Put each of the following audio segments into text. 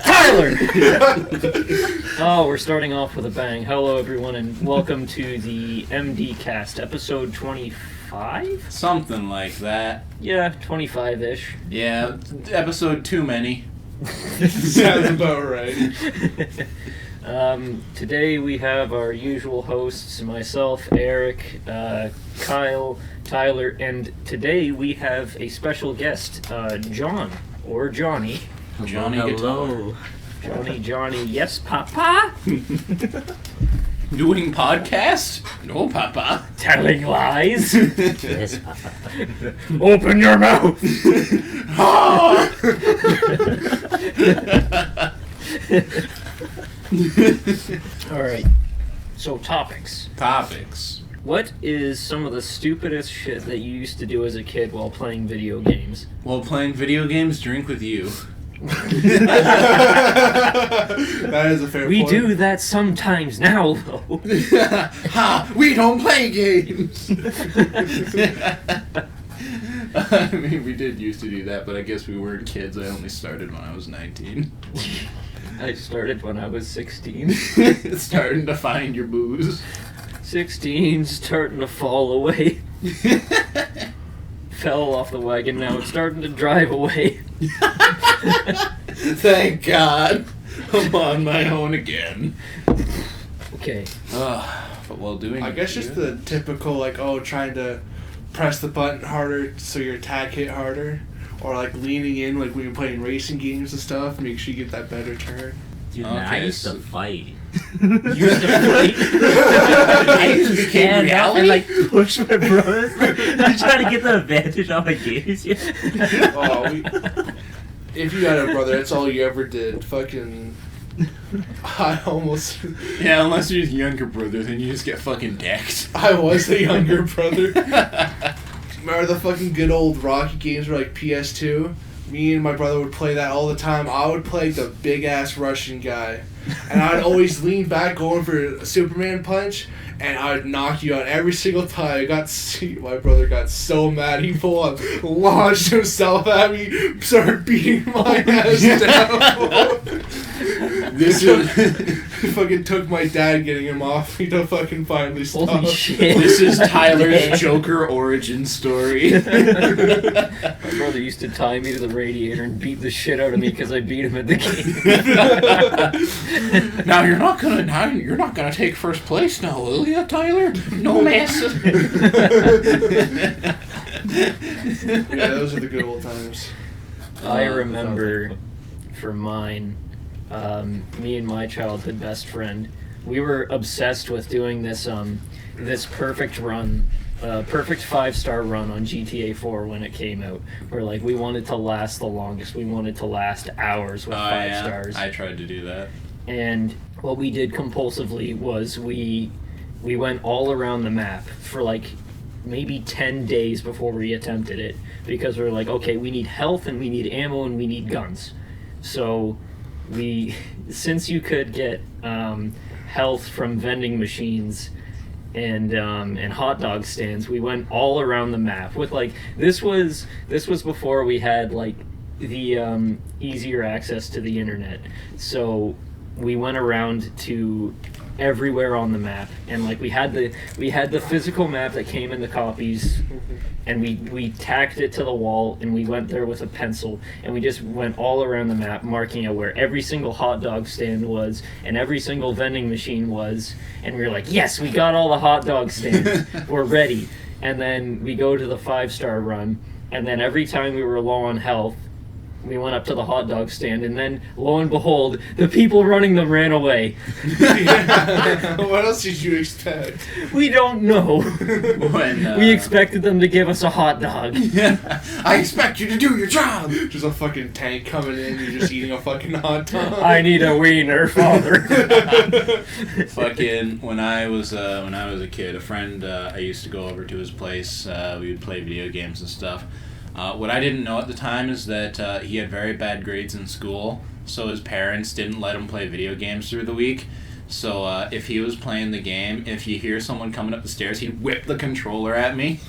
Tyler! Oh, we're starting off with a bang. Hello, everyone, and welcome to the MD Cast, episode 25? Something like that. Yeah, 25-ish. Yeah, episode too many. Sounds about right. Today we have our usual hosts, myself, Eric, Kyle, Tyler, and today we have a special guest, John, or Johnny. Johnny Hello. Johnny, yes, Papa? Doing podcast? No, Papa. Telling lies? Yes, Papa. Open your mouth! Alright, so topics. Topics. What is some of the stupidest shit that you used to do as a kid while playing video games? While playing video games, drink with you. That is a fair We point. do that sometimes now, though. Ha! We don't play games! I mean, we did used to do that, but I guess we weren't kids. I only started when I was 19. I started when I was 16. Starting to find your booze. 16, starting to fall away. Fell off the wagon, now it's starting to drive away. Thank God. I'm on my own again. Okay. But while doing I guess just the typical, trying to press the button harder so your attack hit harder. Or, leaning in, when you're playing racing games and stuff, make sure you get that better turn. Dude, man, I Okay, used to so- fight. Used to fight. I used to became stand up reality? and push my brothers to try to get the advantage on my games. If you had a brother, that's all you ever did. Fucking... I almost... Yeah, unless you're the younger brother, then you just get fucking decked. I was the younger brother. Remember the fucking good old Rocky games were PS2? Me and my brother would play that all the time. I would play the big-ass Russian guy. And I'd always lean back going for a Superman punch, and I'd knock you out every single time. My brother got so mad, he full on launched himself at me, started beating my ass down. This is He fucking took my dad getting him off me to fucking finally stop. Holy shit. this is Tyler's Joker origin story. My brother used to tie me to the radiator and beat the shit out of me because I beat him at the game. Now you're not gonna take first place now, will ya, Tyler? No mess. Yeah, those are the good old times. I remember, for mine, me and my childhood best friend, we were obsessed with doing this this perfect 5-star run on GTA 4 when it came out. Where we wanted to last the longest. We wanted to last hours with 5 stars. I tried to do that. And what we did compulsively was we went all around the map for maybe 10 days before we attempted it, because we were okay, we need health and we need ammo and we need guns. So since you could get health from vending machines and hot dog stands, we went all around the map with this was before we had the easier access to the internet. So we went around to everywhere on the map, and we had the physical map that came in the copies, and we tacked it to the wall, and we went there with a pencil, and we just went all around the map marking out where every single hot dog stand was and every single vending machine was, and we were yes, we got all the hot dog stands. We're ready. And then we go to the 5-star run, and then every time we were low on health, we went up to the hot dog stand, and then, lo and behold, the people running them ran away. What else did you expect? We don't know. When We expected them to give us a hot dog. I expect you to do your job. Just a fucking tank coming in, you're just eating a fucking hot dog. I need a wiener, father. Fucking when I was a kid, a friend I used to go over to his place. We would play video games and stuff. What I didn't know at the time is that he had very bad grades in school, so his parents didn't let him play video games through the week. So if he was playing the game, if you hear someone coming up the stairs, he'd whip the controller at me.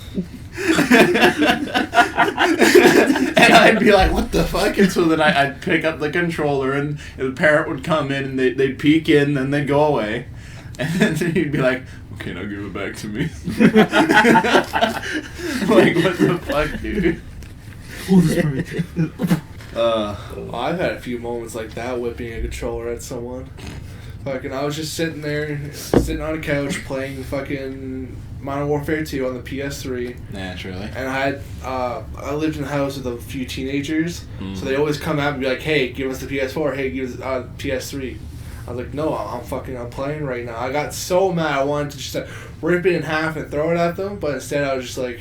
And I'd be like, what the fuck? And so then I'd pick up the controller, and the parent would come in, and they'd peek in, and they'd go away. And then he'd be like, okay, now give it back to me. Like, what the fuck, dude? I've had a few moments like that whipping a controller at someone. Fucking, I was just sitting on a couch playing fucking Modern Warfare 2 on the PS3. Naturally. And I lived in a house with a few teenagers, so they always come out and be like, hey, give us the PS4, hey, give us PS3. I was like, no, I'm playing right now. I got so mad, I wanted to just rip it in half and throw it at them, but instead I was just like,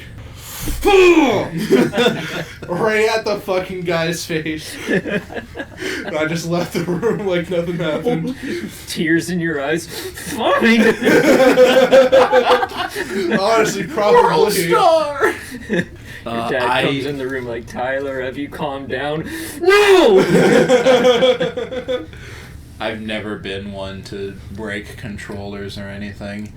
right at the fucking guy's face. And I just left the room like nothing happened. Tears in your eyes. Fine. Honestly, probably. World star! Your dad comes in the room like, Tyler, have you calmed down? No! I've never been one to break controllers or anything.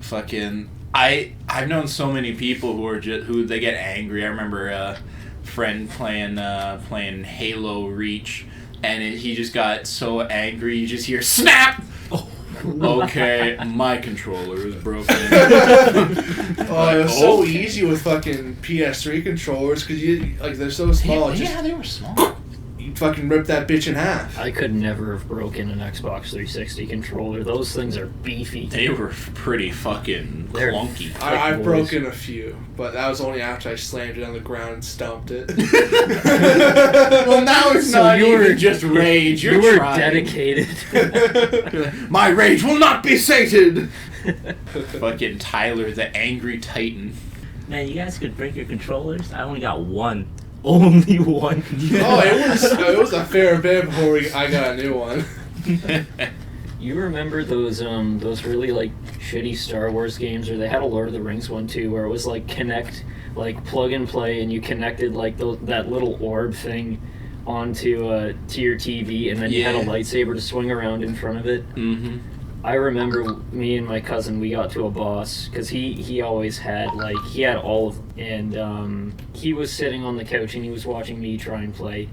Fucking, I've known so many people who they get angry. I remember a friend playing Halo Reach, and he just got so angry. You just hear snap. Okay, my controller is broken. Oh, it was so easy with fucking PS3 controllers because they're so small. They were small. You fucking rip that bitch in half. I could never have broken an Xbox 360 controller. Those things are beefy. They were pretty fucking They're clunky. I've boys. broken a few, but that was only after I slammed it on the ground and stomped it. Well, now it's So not you were- even just rage. You You're were trying. dedicated. My rage will not be sated. Fucking Tyler, the angry titan. Man, you guys could break your controllers. I only got one. Only one. Oh, it was a fair bit before I got a new one. You remember those really like shitty Star Wars games, or they had a Lord of the Rings one too, where it was like plug and play, and you connected like that little orb thing onto to your TV, and then you had a lightsaber to swing around in front of it. Mm-hmm. I remember me and my cousin, we got to a boss, because he always had, he had all of them. And he was sitting on the couch and he was watching me try and play.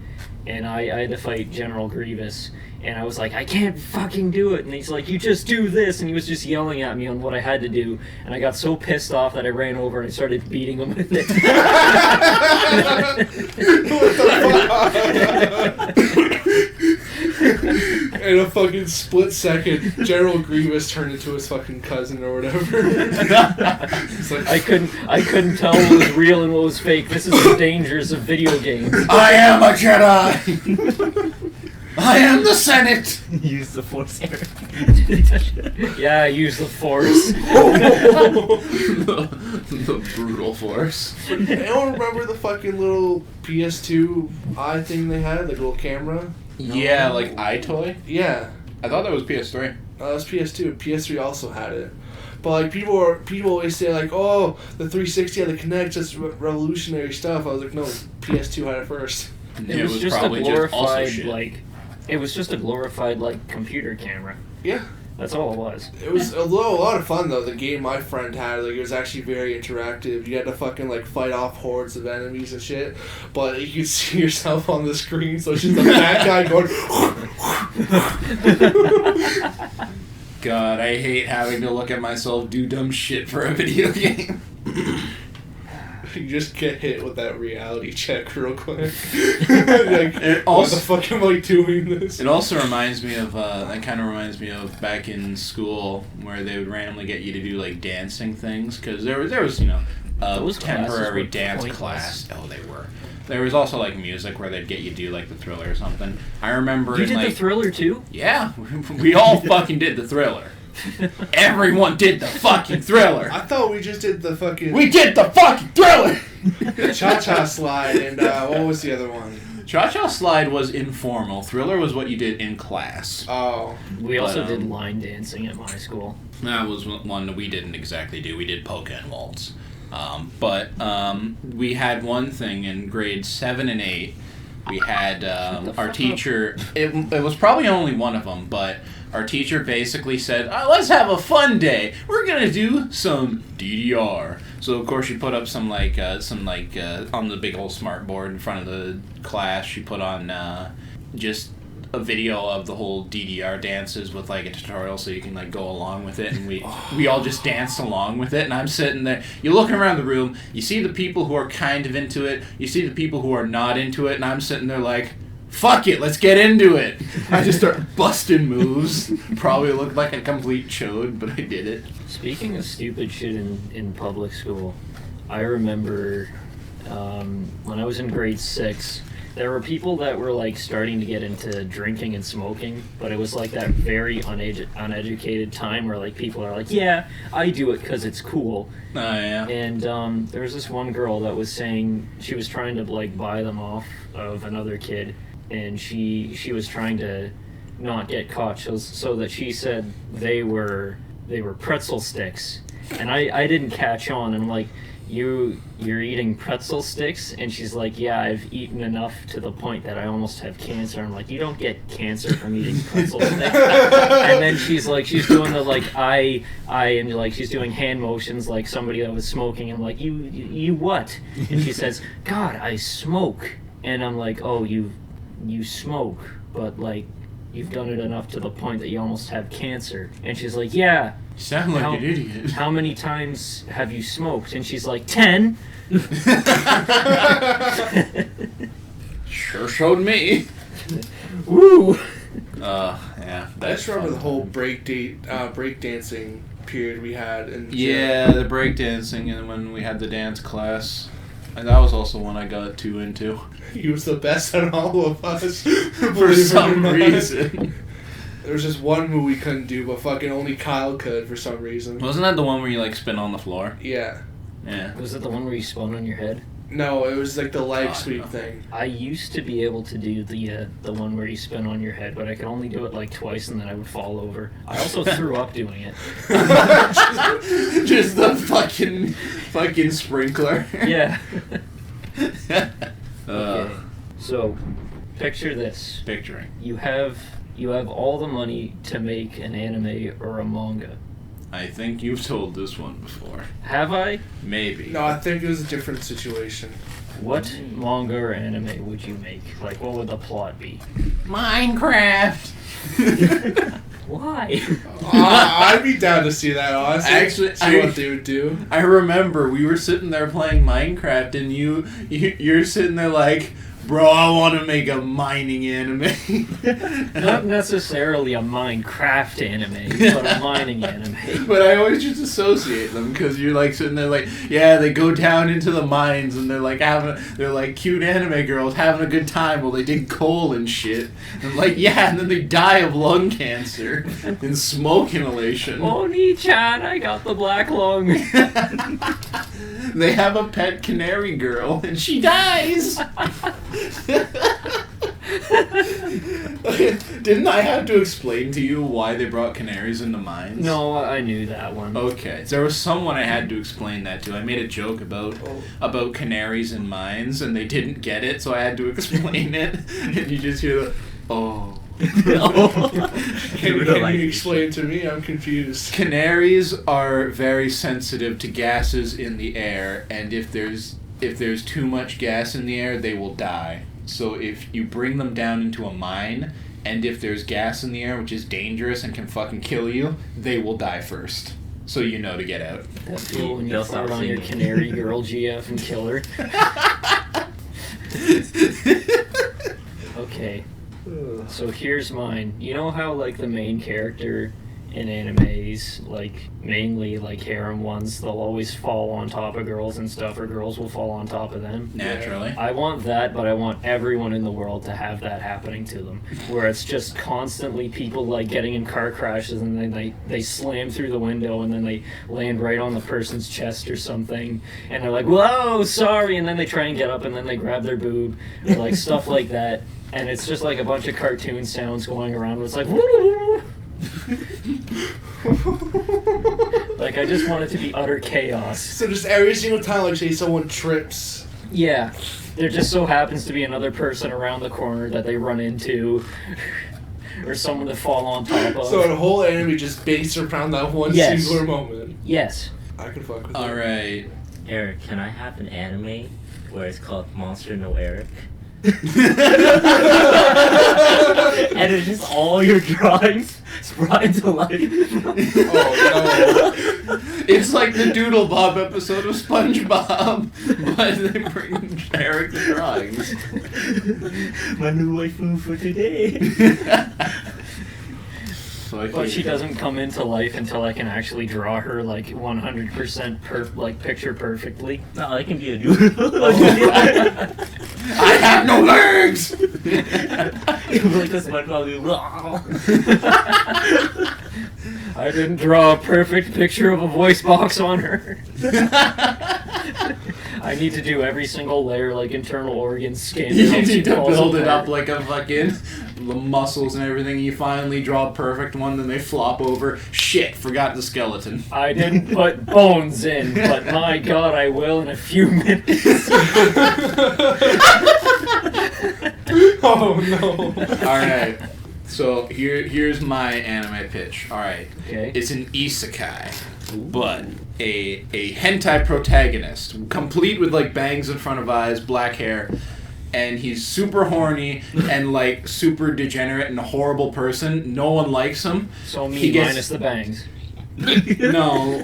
And I had to fight General Grievous. And I was like, I can't fucking do it. And he's like, you just do this. And he was just yelling at me on what I had to do. And I got so pissed off that I ran over and I started beating him with it. In a fucking split second, General Grievous turned into his fucking cousin or whatever. It's like, I couldn't tell what was real and what was fake. This is the dangers of video games. I am a Jedi. I am the Senate. Use the force here. Yeah, I use the Force. the brutal force. anyone remember the fucking little PS2 eye thing they had, like little camera? Yeah, like iToy. Yeah, I thought that was PS3. that was PS2. PS3 also had it. But like people always say like, oh, the 360 had the Kinect, just revolutionary stuff. I was like, no, PS2 had it first. It was just a glorified it was just a glorified computer camera. Yeah. That's all it was. It was a lot of fun though. The game my friend had, it was actually very interactive. You had to fucking fight off hordes of enemies and shit, but you could see yourself on the screen. So it's just a fat guy going. God, I hate having to look at myself do dumb shit for a video game. You just get hit with that reality check real quick. It what also- the fuck am I doing this? It also reminds me of that kind of reminds me of back in school where they would randomly get you to do dancing things, because there was Those classes temporary were dance pointless. class. Oh, they were. There was also music where they'd get you to do the Thriller or something. I remember You in, did the Thriller too? yeah, we all fucking did the Thriller. Everyone did the fucking Thriller. I thought we just did the fucking We did the fucking Thriller. cha-cha slide and what was the other one? Cha-Cha Slide was informal. Thriller was what you did in class. Oh, We also But, did line dancing at my school. That was one that we didn't exactly do. We did polka and waltz. We had one thing in grades 7 and 8. We had our teacher. It was probably only one of them, but our teacher basically said, let's have a fun day. We're going to do some DDR. So, of course, she put up some, on the big old smart board in front of the class, she put on just a video of the whole DDR dances with, like, a tutorial so you can, like, go along with it. And we all just danced along with it. And I'm sitting there. You're looking around the room. You see the people who are kind of into it. You see the people who are not into it. And I'm sitting there like, fuck it, let's get into it. I just start busting moves. Probably looked like a complete chode, but I did it. Speaking of stupid shit in public school, I remember when I was in grade 6, there were people that were like starting to get into drinking and smoking, but it was like that very uneducated time where like people are like, yeah, I do it because it's cool. Oh, yeah. And there was this one girl that was saying she was trying to like buy them off of another kid, and she was trying to not get caught, so that she said they were pretzel sticks, and I didn't catch on. And I'm like, you're eating pretzel sticks? And she's like, yeah, I've eaten enough to the point that I almost have cancer. I'm like, you don't get cancer from eating pretzel sticks. And then she's doing the like I and like she's doing hand motions like somebody that was smoking. I'm like, you what? And she says, God, I smoke. And I'm like, oh, you smoke, but like you've done it enough to the point that you almost have cancer. And she's like, yeah. You sound like an idiot. How many times have you smoked? And she's like, 10. Sure showed me. Woo! Yeah. I just remember the whole break dancing period we had in gym. Yeah, the breakdancing, and when we had the dance class. And that was also one I got too into. He was the best out of all of us. For some reason. There was just one move we couldn't do, but fucking only Kyle could for some reason. Wasn't that the one where you like spin on the floor? Yeah. Yeah. Was it the one where you spun on your head? No, it was like the leg Oh, sweep no. thing. I used to be able to do the one where you spin on your head, but I could only do it like twice and then I would fall over. I also threw up doing it. Just the fucking sprinkler. Yeah. uh, Okay. So, picture this. Picturing. You have all the money to make an anime or a manga. I think you've told this one before. Have I? Maybe. No, I think it was a different situation. What manga or anime would you make? Like, what would the plot be? Minecraft. Why? I'd be down to see that, honestly. Actually, see what they would do. I remember we were sitting there playing Minecraft, and you're sitting there like, bro, I want to make a mining anime. Not necessarily a Minecraft anime, but a mining anime. But I always just associate them because you're like sitting there like, yeah, they go down into the mines and they're like cute anime girls having a good time while they dig coal and shit. And I'm like, yeah, and then they die of lung cancer and smoke inhalation. Oni-chan, I got the black lung. They have a pet canary girl and she dies. Didn't I have to explain to you why they brought canaries into mines? No, I knew that one. Okay, there was someone I had to explain that to. I made a joke about canaries in mines, and they didn't get it, so I had to explain it. And you just hear the, oh. Can Realize you explain to me? I'm confused. Canaries are very sensitive to gases in the air, and if there's too much gas in the air, they will die. So if you bring them down into a mine, and if there's gas in the air, which is dangerous and can fucking kill you, they will die first. So you know to get out. That feel when you They'll fart stop on your singing. canary girl GF and kill her. Okay, so here's mine. You know how like the main character in animes, like mainly like harem ones, they'll always fall on top of girls and stuff, or girls will fall on top of them? Naturally. I want that, but I want everyone in the world to have that happening to them, where it's just constantly people like getting in car crashes and then they slam through the window and then they land right on the person's chest or something, and they're like, whoa, sorry, and then they try and get up and then they grab their boob, or like stuff like that, and it's just like a bunch of cartoon sounds going around where it's like, woo. Like, I just want it to be utter chaos. So just every single time, like, say someone trips. Yeah, there just so happens to be another person around the corner that they run into. or someone to fall on top of. So the whole anime just based around that one Yes. singular moment. Yes. I can fuck with All it. right. Eric, can I have an anime where it's called Monster No Eric? And it's just all your drawings brought to life. Oh, It's like the Doodle Bob episode of SpongeBob, but they bring Eric the drawings. My new waifu for today. But she doesn't come into life until I can actually draw her like 100% like picture perfectly. No, it can be a doodle. I have no legs! Like the SpongeBob doodle. I didn't draw a perfect picture of a voice box on her. I need to do every single layer like internal organs scan. You need to build it up like a fucking the muscles and everything. You finally draw a perfect one, then they flop over. Shit, forgot the skeleton. I didn't put bones in, but my god, I will in a few minutes. Oh no. Alright, so here's my anime pitch. Alright, Okay. it's an isekai, but a hentai protagonist, complete with like bangs in front of eyes, black hair, and he's super horny and like super degenerate and a horrible person. No one likes him. So me He gets- minus the bangs. No.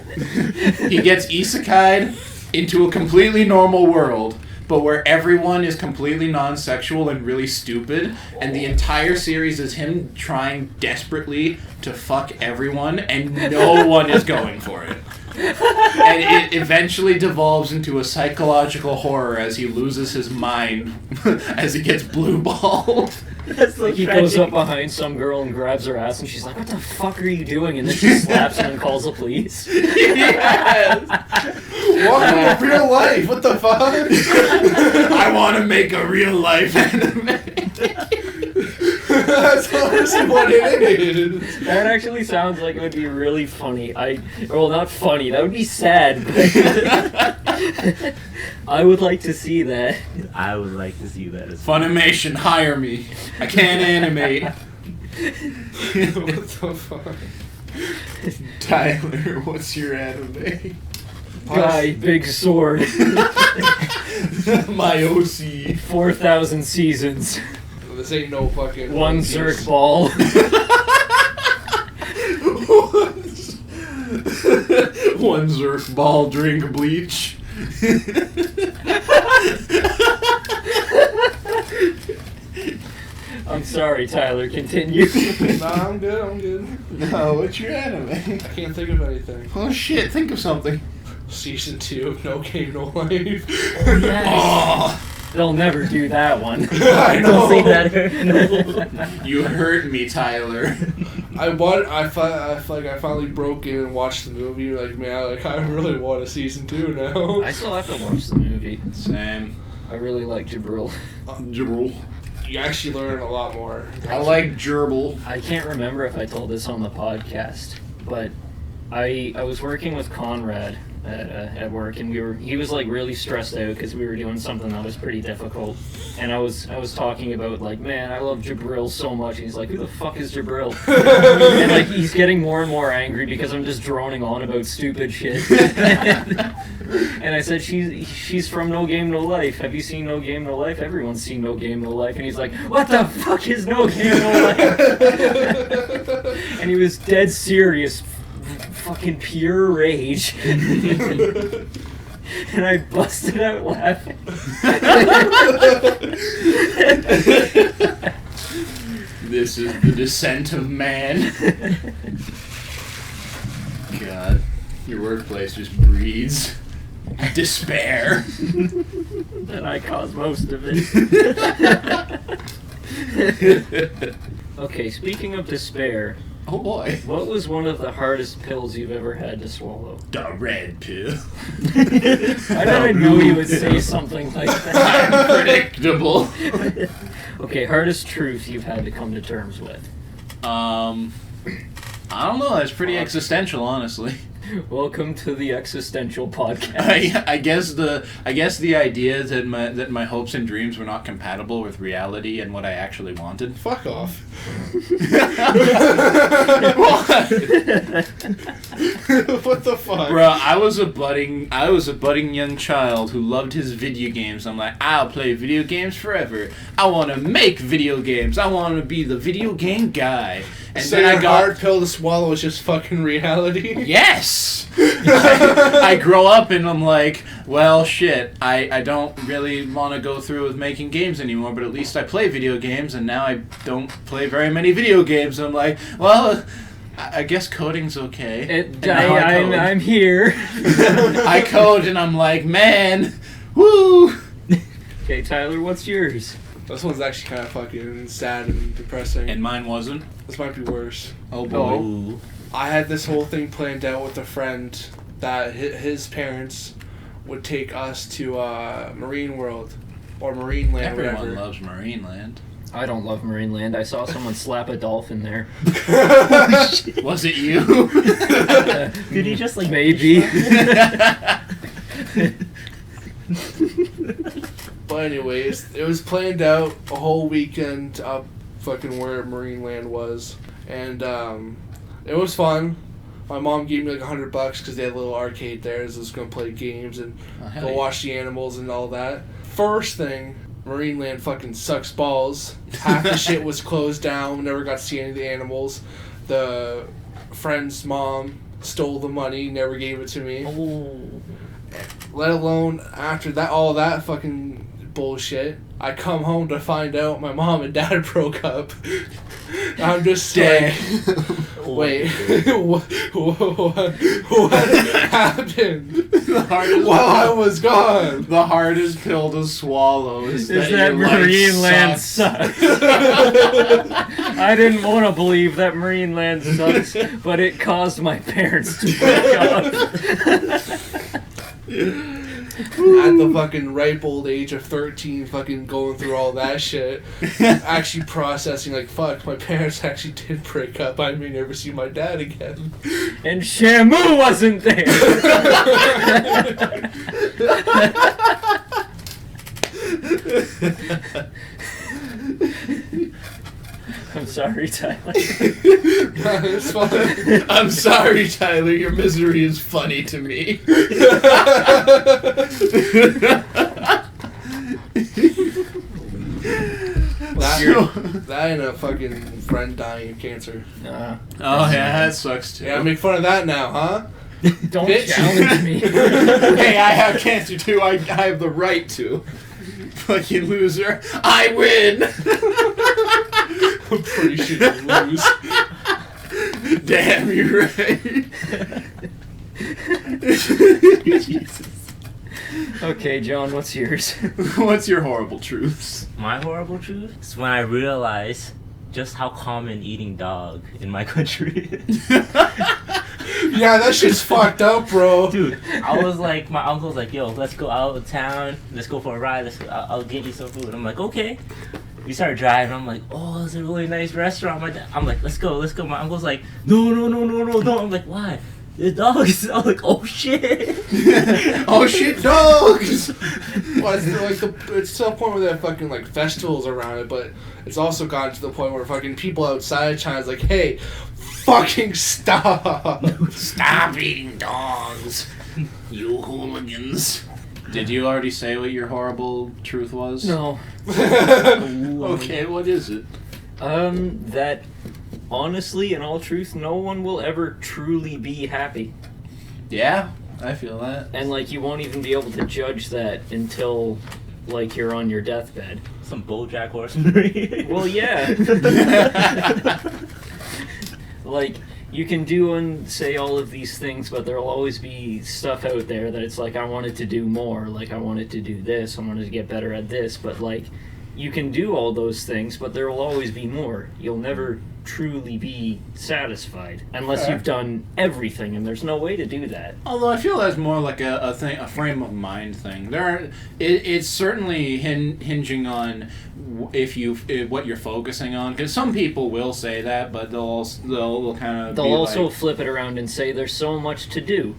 He gets isekai'd into a completely normal world, but where everyone is completely non-sexual and really stupid, and the entire series is him trying desperately to fuck everyone, and no one is going for it. And it eventually devolves into a psychological horror as he loses his mind as he gets blue-balled. That's so He tragic. goes up behind some girl and grabs her ass, and she's like, "What the fuck are you doing?" And then she slaps him and calls the police. Yes! Welcome to real life. What the fuck? I want to make a real-life anime. That's honestly what it is. That actually sounds like it would be really funny. Well, not funny. That would be sad. But I would like to see that. I would like to see that as well. Funimation, hire me. I can't animate. What the fuck? Tyler, what's your anime? Guy, big sword, My OC. 4,000 seasons, This ain't no fucking one Piece. Zerk ball. One Zerk ball, drink bleach. I'm sorry, Tyler. Continue. Nah, I'm good. I'm good. No, what's your anime? I can't think of anything. Oh shit, think of something. Season 2 of No Game No Life. Oh, They'll never do that one. I know. Don't say that, Eric. you hurt me, Tyler. I finally broke in and watched the movie. Like, man, I really want a season 2 now. I still have to watch the movie. Same. I really like Jabril. Gerbil. You actually learn a lot more. I like gerbil. I can't remember if I told this on the podcast, but I was working with Conrad at work, and he was like really stressed out because we were doing something that was pretty difficult, and I was talking about like, man, I love Jabril so much. And he's like, who the fuck is Jabril? And like he's getting more and more angry because I'm just droning on about stupid shit. And I said, she's from No Game No Life. Have you seen No Game No Life? Everyone's seen No Game No Life. And he's like, what the fuck is No Game No Life? And he was dead serious, fucking pure rage. And I busted out laughing. This is the descent of man. God, your workplace just breeds despair. And I caused most of it. Okay, speaking of despair, Oh boy. what was one of the hardest pills you've ever had to swallow? The red pill. I didn't know you would say something like that. Unpredictable. Okay, hardest truth you've had to come to terms with. I don't know. That's pretty existential, honestly. Welcome to the existential podcast. I guess the idea that my hopes and dreams were not compatible with reality and what I actually wanted. Fuck off. What the fuck? Bro, I was a budding young child who loved his video games. I'm like, I'll play video games forever. I want to make video games. I want to be the video game guy. And so then your I got hard pill to swallow is just fucking reality? yes. I grow up and I'm like, well, shit. I don't really want to go through with making games anymore, but at least I play video games, and now I don't play very many video games. I'm like, well, I guess coding's okay. And now I code. I'm here. I code and I'm like, man, woo. Okay, Tyler, what's yours? This one's actually kind of fucking sad and depressing. And mine wasn't. This might be worse. Oh boy. Oh. I had this whole thing planned out with a friend that his parents would take us to Marine World or Marine Land. Everyone whatever. loves Marine Land. I don't love Marineland. I saw someone slap a dolphin there. Was it you? Did he just like Maybe. But anyways, it was planned out a whole weekend up fucking where Marine Land was, and it was fun. My mom gave me like $100 because they had a little arcade there, so I was gonna play games and hell go yeah. watch the animals and all that. First thing, Marine Land fucking sucks balls. Half the shit was closed down. We never got to see any of the animals. The friend's mom stole the money, never gave it to me. Oh. Let alone after that, all that fucking bullshit, I come home to find out my mom and dad broke up. I'm just like, wait, what happened The hardest while I was gone? The hardest pill to swallow is that your life Marineland sucks. I didn't want to believe that Marineland sucks, but it caused my parents to break up. At the fucking ripe old age of 13, fucking going through all that shit, actually processing like, fuck, my parents actually did break up. I may never see my dad again. And Shamu wasn't there. I'm sorry, Tyler. It's fine. I'm sorry, Tyler. Your misery is funny to me. That and a fucking friend dying of cancer. Oh yeah, that sucks too. Yeah, make fun of that now, huh? Don't Bitch. challenge me. Hey, I have cancer too. I have the right to. Fucking loser. I win. I'm pretty sure you lose. Damn, you're right. Jesus. Okay, John, what's yours? What's your horrible truths? My horrible truth is when I realized just how common eating dog in my country is. Yeah, that shit's fucked up, bro. Dude, I was like, my uncle was like, yo, let's go out of town, let's go for a ride, I'll get you some food. I'm like, okay. We started driving, I'm like, oh, it's a really nice restaurant. I'm like, let's go. My uncle's like, no. I'm like, why? There's dogs. I'm like, oh shit. Oh shit, dogs! Well, it's to the point where they have fucking like festivals around it, but it's also gotten to the point where fucking people outside China's like, hey, fucking stop! Stop eating dogs, you hooligans. Did you already say what your horrible truth was? No. Okay, what is it? That honestly, in all truth, no one will ever truly be happy. Yeah, I feel that. And, like, you won't even be able to judge that until, like, you're on your deathbed. Some BoJack Horseman. Well, yeah. Like, you can do and say all of these things, but there'll always be stuff out there that it's like, I wanted to do more. Like, I wanted to do this. I wanted to get better at this. But, like, you can do all those things, but there will always be more. You'll never truly be satisfied unless Fair. you've done everything, and there's no way to do that. Although I feel that's more like a frame of mind thing. It's certainly hinging on what you're focusing on. Because some people will say that, but they'll kind of They'll also flip it around and say there's so much to do.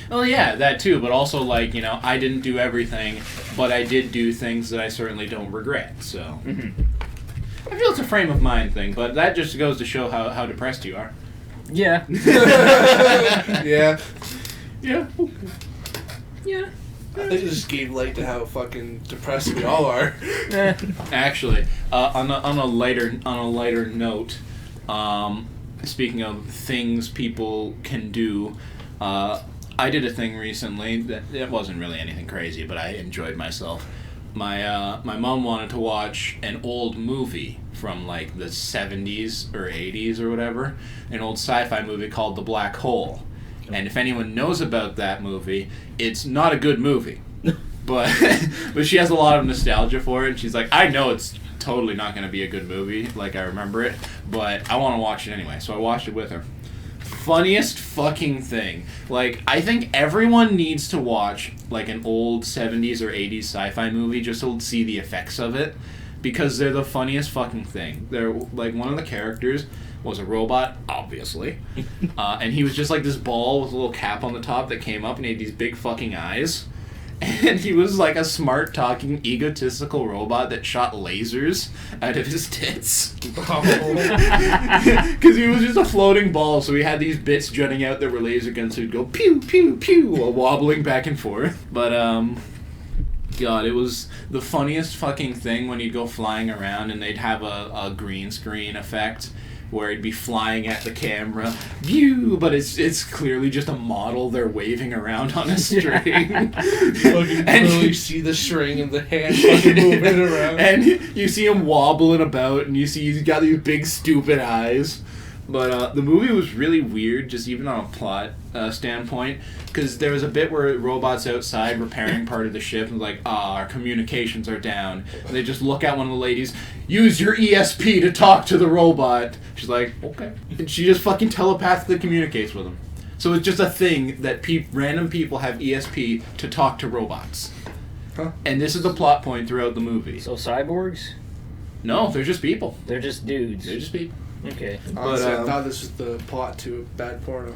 Well, yeah, that too. But also, like, I didn't do everything, but I did do things that I certainly don't regret. So I feel it's a frame of mind thing. But that just goes to show how depressed you are. Yeah. Yeah. Yeah. Yeah. I think it just gave light to how fucking depressed we all are. Actually, on a lighter note, speaking of things people can do, I did a thing recently that it wasn't really anything crazy, but I enjoyed myself. My mom wanted to watch an old movie from like the 70s or 80s or whatever, an old sci-fi movie called The Black Hole. And if anyone knows about that movie, it's not a good movie. But she has a lot of nostalgia for it, and she's like, I know it's totally not going to be a good movie, like I remember it, but I want to watch it anyway. So I watched it with her. Funniest fucking thing. Like, I think everyone needs to watch like an old 70s or 80s sci-fi movie just to see the effects of it, because they're the funniest fucking thing. They're like, one of the characters was a robot, obviously, and he was just like this ball with a little cap on the top that came up, and he had these big fucking eyes. And he was like a smart talking egotistical robot that shot lasers out of his tits. Because he was just a floating ball, so he had these bits jutting out that were laser guns, so he'd go pew pew pew while wobbling back and forth. But God, it was the funniest fucking thing when he'd go flying around and they'd have a green screen effect where he'd be flying at the camera, view, but it's clearly just a model they're waving around on a string. Fucking clearly see the string and the hand fucking moving around. And you see him wobbling about, and you see he's got these big stupid eyes. But the movie was really weird, just even on a plot standpoint, because there was a bit where robots outside repairing part of the ship, and like, our communications are down. And they just look at one of the ladies, use your ESP to talk to the robot. She's like, okay. And she just fucking telepathically communicates with him. So it's just a thing that random people have ESP to talk to robots. Huh. And this is the plot point throughout the movie. So cyborgs? No, they're just people. They're just dudes. They're just people. Okay. Honestly, But, I thought this was the plot to a bad porno.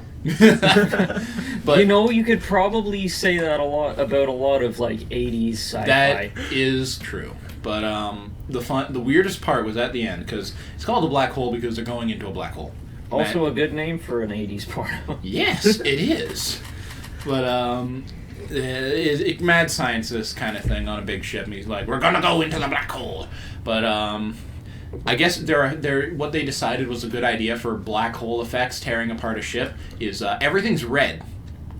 But you could probably say that about a lot of like 80s sci-fi. that is true. But the weirdest part was at the end, because it's called a black hole because they're going into a black hole. Also a good name for an 80s porno. Yes, it is. But mad scientist kind of thing on a big ship, and he's like, "We're gonna go into the black hole." But I guess what they decided was a good idea for black hole effects tearing apart a ship is everything's red.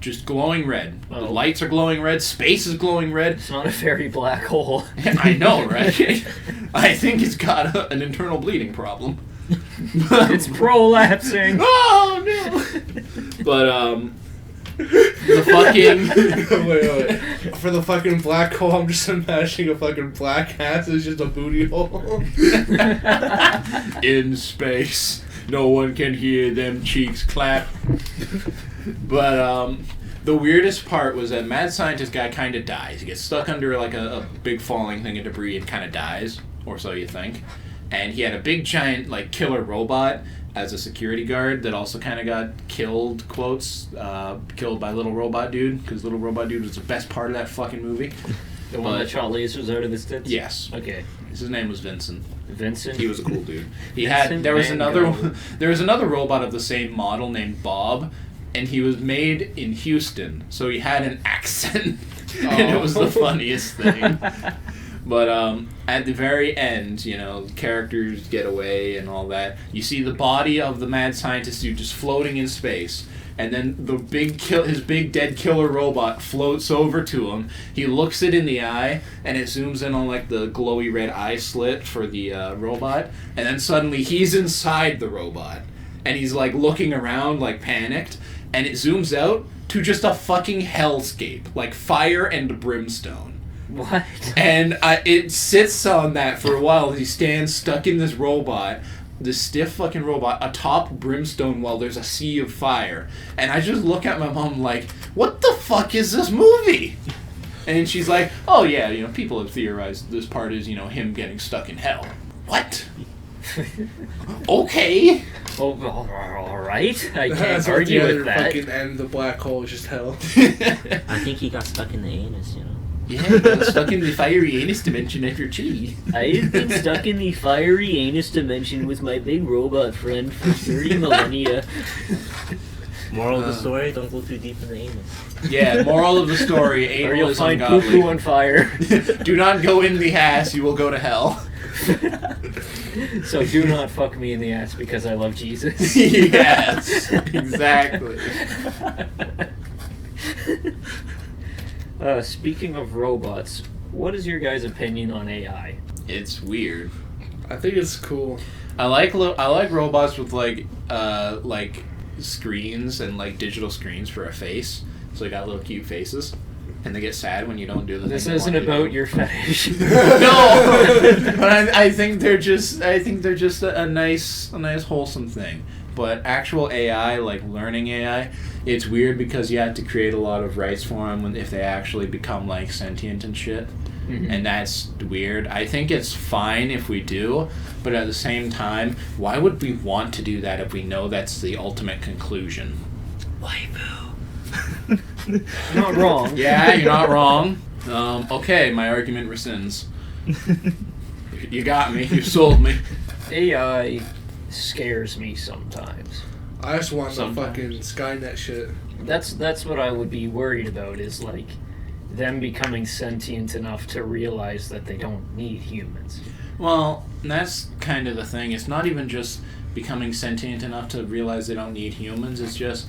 Just glowing red. Oh. The lights are glowing red, space is glowing red. It's not a very black hole. I know, right? I think it's got an internal bleeding problem. It's prolapsing. Oh no! But the fucking wait. For the fucking black hole, I'm just imagining a fucking black ass is just a booty hole. in space, no one can hear them cheeks clap. But the weirdest part was that mad scientist guy kind of dies. He gets stuck under like a big falling thing of debris and kind of dies, or so you think. And he had a big giant like killer robot as a security guard that also kind of got killed, killed by Little Robot Dude, because Little Robot Dude was the best part of that fucking movie. The one that shot lasers out of his tits? Yes. Okay. His name was Vincent. Vincent? He was a cool dude. Vincent There was Van another Gogh. there was another robot of the same model named Bob, and he was made in Houston, so he had an accent, and it was the funniest thing. But at the very end, characters get away and all that. You see the body of the mad scientist dude just floating in space, and then his big dead killer robot floats over to him. He looks it in the eye, and it zooms in on like the glowy red eye slit for the robot, and then suddenly he's inside the robot, and he's like looking around like panicked, and it zooms out to just a fucking hellscape, like fire and brimstone. What? And it sits on that for a while. He stands stuck in this robot, this stiff fucking robot, atop brimstone while there's a sea of fire. And I just look at my mom like, what the fuck is this movie? And she's like, oh yeah, people have theorized this part is, him getting stuck in hell. What? Okay. Oh, all right. I can't That's what argue the with other that. fucking end of the black hole is just hell. I think he got stuck in the anus, Yeah, stuck in the fiery anus dimension of your chi. I've been stuck in the fiery anus dimension with my big robot friend for 30 millennia. Moral of the story, don't go too deep in the anus. Yeah, moral of the story, Or anal you'll is find ungodly. poo-poo on fire. Do not go in the ass, you will go to hell. So do not fuck me in the ass because I love Jesus. Yes, exactly. Speaking of robots, what is your guys' opinion on AI? It's weird. I think it's cool. I like robots with like screens and like digital screens for a face. So they got little cute faces, and they get sad when you don't do the. This thing they isn't want you to about do. your fetish. No, but I think they're just a nice wholesome thing. But actual AI, like learning AI, it's weird because you have to create a lot of rights for them if they actually become like sentient and shit. Mhm. And that's weird. I think it's fine if we do, but at the same time, why would we want to do that if we know that's the ultimate conclusion? Waifu. Not wrong. Yeah, you're not wrong. Okay, my argument rescinds. You got me. You sold me. AI scares me sometimes. I just want the Sometimes. fucking Skynet shit. That's what I would be worried about, is like them becoming sentient enough to realize that they don't need humans. Well, that's kind of the thing. It's not even just becoming sentient enough to realize they don't need humans. It's just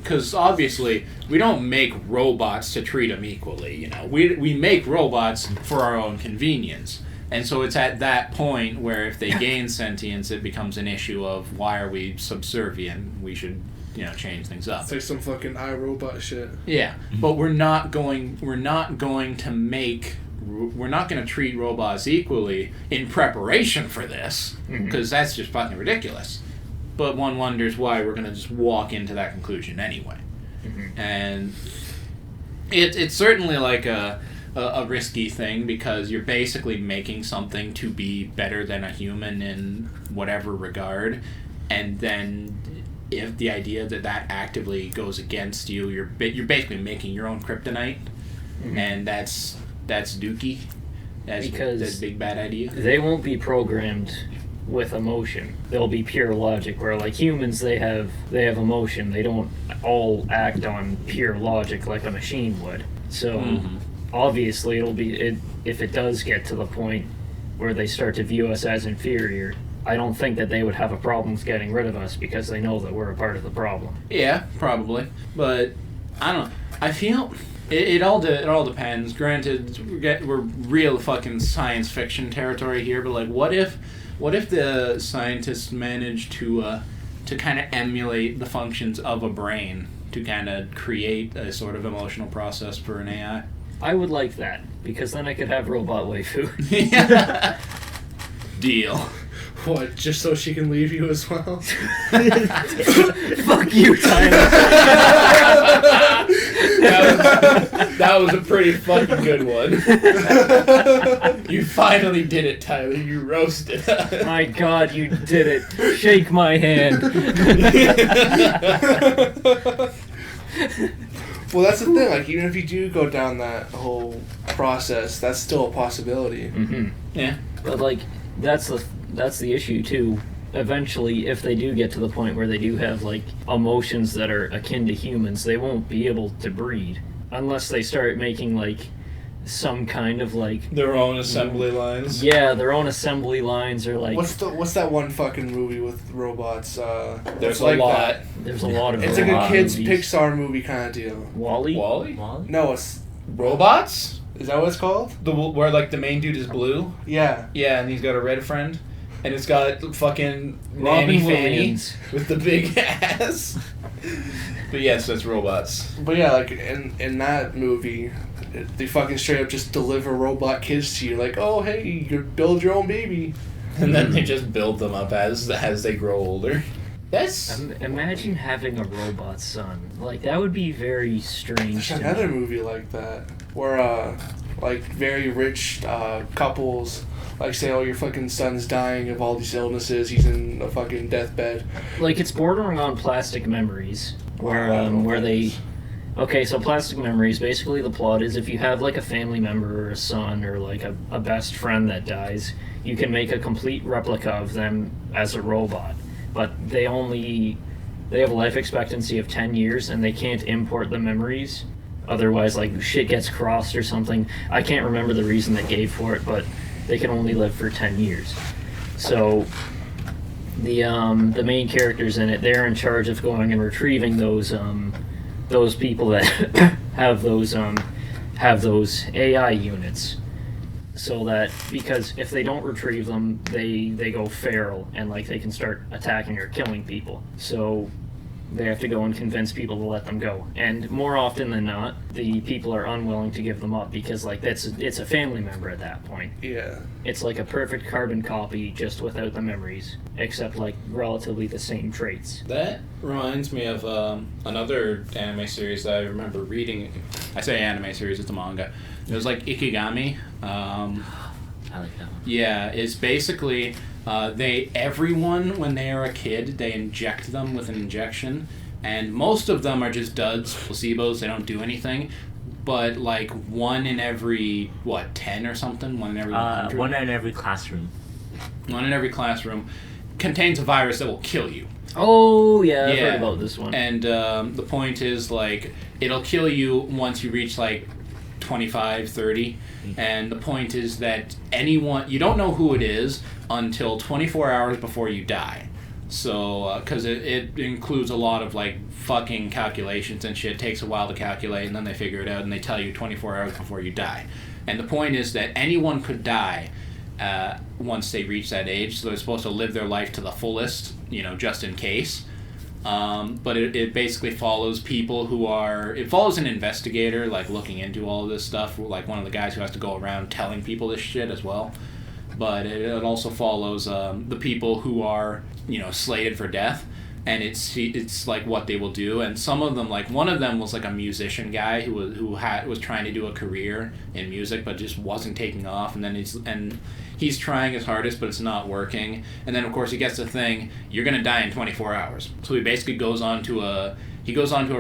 because obviously we don't make robots to treat them equally. We make robots for our own convenience. And so it's at that point where if they gain sentience, it becomes an issue of why are we subservient? We should, change things up. It's like some fucking iRobot shit. Yeah, but we're not going to treat robots equally in preparation for this, because that's just fucking ridiculous. But one wonders why we're going to just walk into that conclusion anyway. And it's certainly like a risky thing, because you're basically making something to be better than a human in whatever regard, and then if the idea that actively goes against you, you're basically making your own kryptonite, and that's dookie. That's big bad idea. They won't be programmed with emotion. They'll be pure logic, where like humans, they have emotion. They don't all act on pure logic like a machine would. So obviously if it does get to the point where they start to view us as inferior, I don't think that they would have a problem with getting rid of us, because they know that we're a part of the problem. Yeah, probably. But I don't know. I feel it all depends. Granted, we're real fucking science fiction territory here, but like, what if the scientists managed to kind of emulate the functions of a brain to kind of create a sort of emotional process for an AI? I would like that, because then I could have robot waifu. Deal. What, just so she can leave you as well? Fuck you, Tyler. That was a pretty fucking good one. You finally did it, Tyler. You roasted. My God, you did it. Shake my hand. Well, that's the thing. Like, even if you do go down that whole process, that's still a possibility. Yeah. But like, that's the issue too. Eventually, if they do get to the point where they do have like emotions that are akin to humans, they won't be able to breed unless they start making like some kind of like Their own assembly lines. their own assembly lines, or like What's that one fucking movie with robots? There's it's a like lot. that. there's a lot of It's like a robot kids movies. Pixar movie kind of deal. Wall-E? Wall-E? Wally? No, it's Robots? is that what it's called? Where like the main dude is blue? Yeah. Yeah, and he's got a red friend. and it's got fucking Robin Nanny Fanny Williams. with the big ass. But yes, that's robots. But yeah, like in that movie, they fucking straight up just deliver robot kids to you. Like, oh hey, you build your own baby. And then they just build them up as they grow older. That's Imagine having a robot son. Like, that would be very strange. There's to another me. movie like that where like very rich couples like say, oh, your fucking son's dying of all these illnesses. He's in a fucking deathbed. Like, it's bordering on Plastic Memories, where I don't know where what they. that is. Okay, so Plastic Memories, basically the plot is if you have like a family member or a son or like a best friend that dies, you can make a complete replica of them as a robot. But they have a life expectancy of 10 years and they can't import the memories. Otherwise, like, shit gets crossed or something. I can't remember the reason they gave for it, but they can only live for 10 years. So the main characters in it, they're in charge of going and retrieving those people that have those AI units, so that because if they don't retrieve them, they go feral and like they can start attacking or killing people. So they have to go and convince people to let them go. And more often than not, the people are unwilling to give them up because like it's a family member at that point. Yeah. It's like a perfect carbon copy, just without the memories, except like relatively the same traits. That reminds me of another anime series that I remember reading. I say anime series, it's a manga. It was like Ikigami. I like that one. Yeah, it's basically everyone when they are a kid, they inject them with an injection, and most of them are just duds, placebos. They don't do anything. But like one in every 10 or something, one in every 100? One in every classroom. One in every classroom contains a virus that will kill you. Oh yeah, I've heard about this one. And the point is, like, it'll kill you once you reach like 25, 30. And the point is that you don't know who it is until 24 hours before you die. So, because it includes a lot of like fucking calculations and shit. It takes a while to calculate, and then they figure it out and they tell you 24 hours before you die. And the point is that anyone could die once they reach that age, so they're supposed to live their life to the fullest, just in case. But it basically follows people it follows an investigator, like, looking into all of this stuff, like one of the guys who has to go around telling people this shit as well. But it also follows the people who are, slated for death, and it's like what they will do. And some of them, like one of them was like a musician guy who was trying to do a career in music but just wasn't taking off, and then he's trying his hardest but it's not working. And then of course he gets the thing, you're gonna die in 24 hours. So he basically goes on to a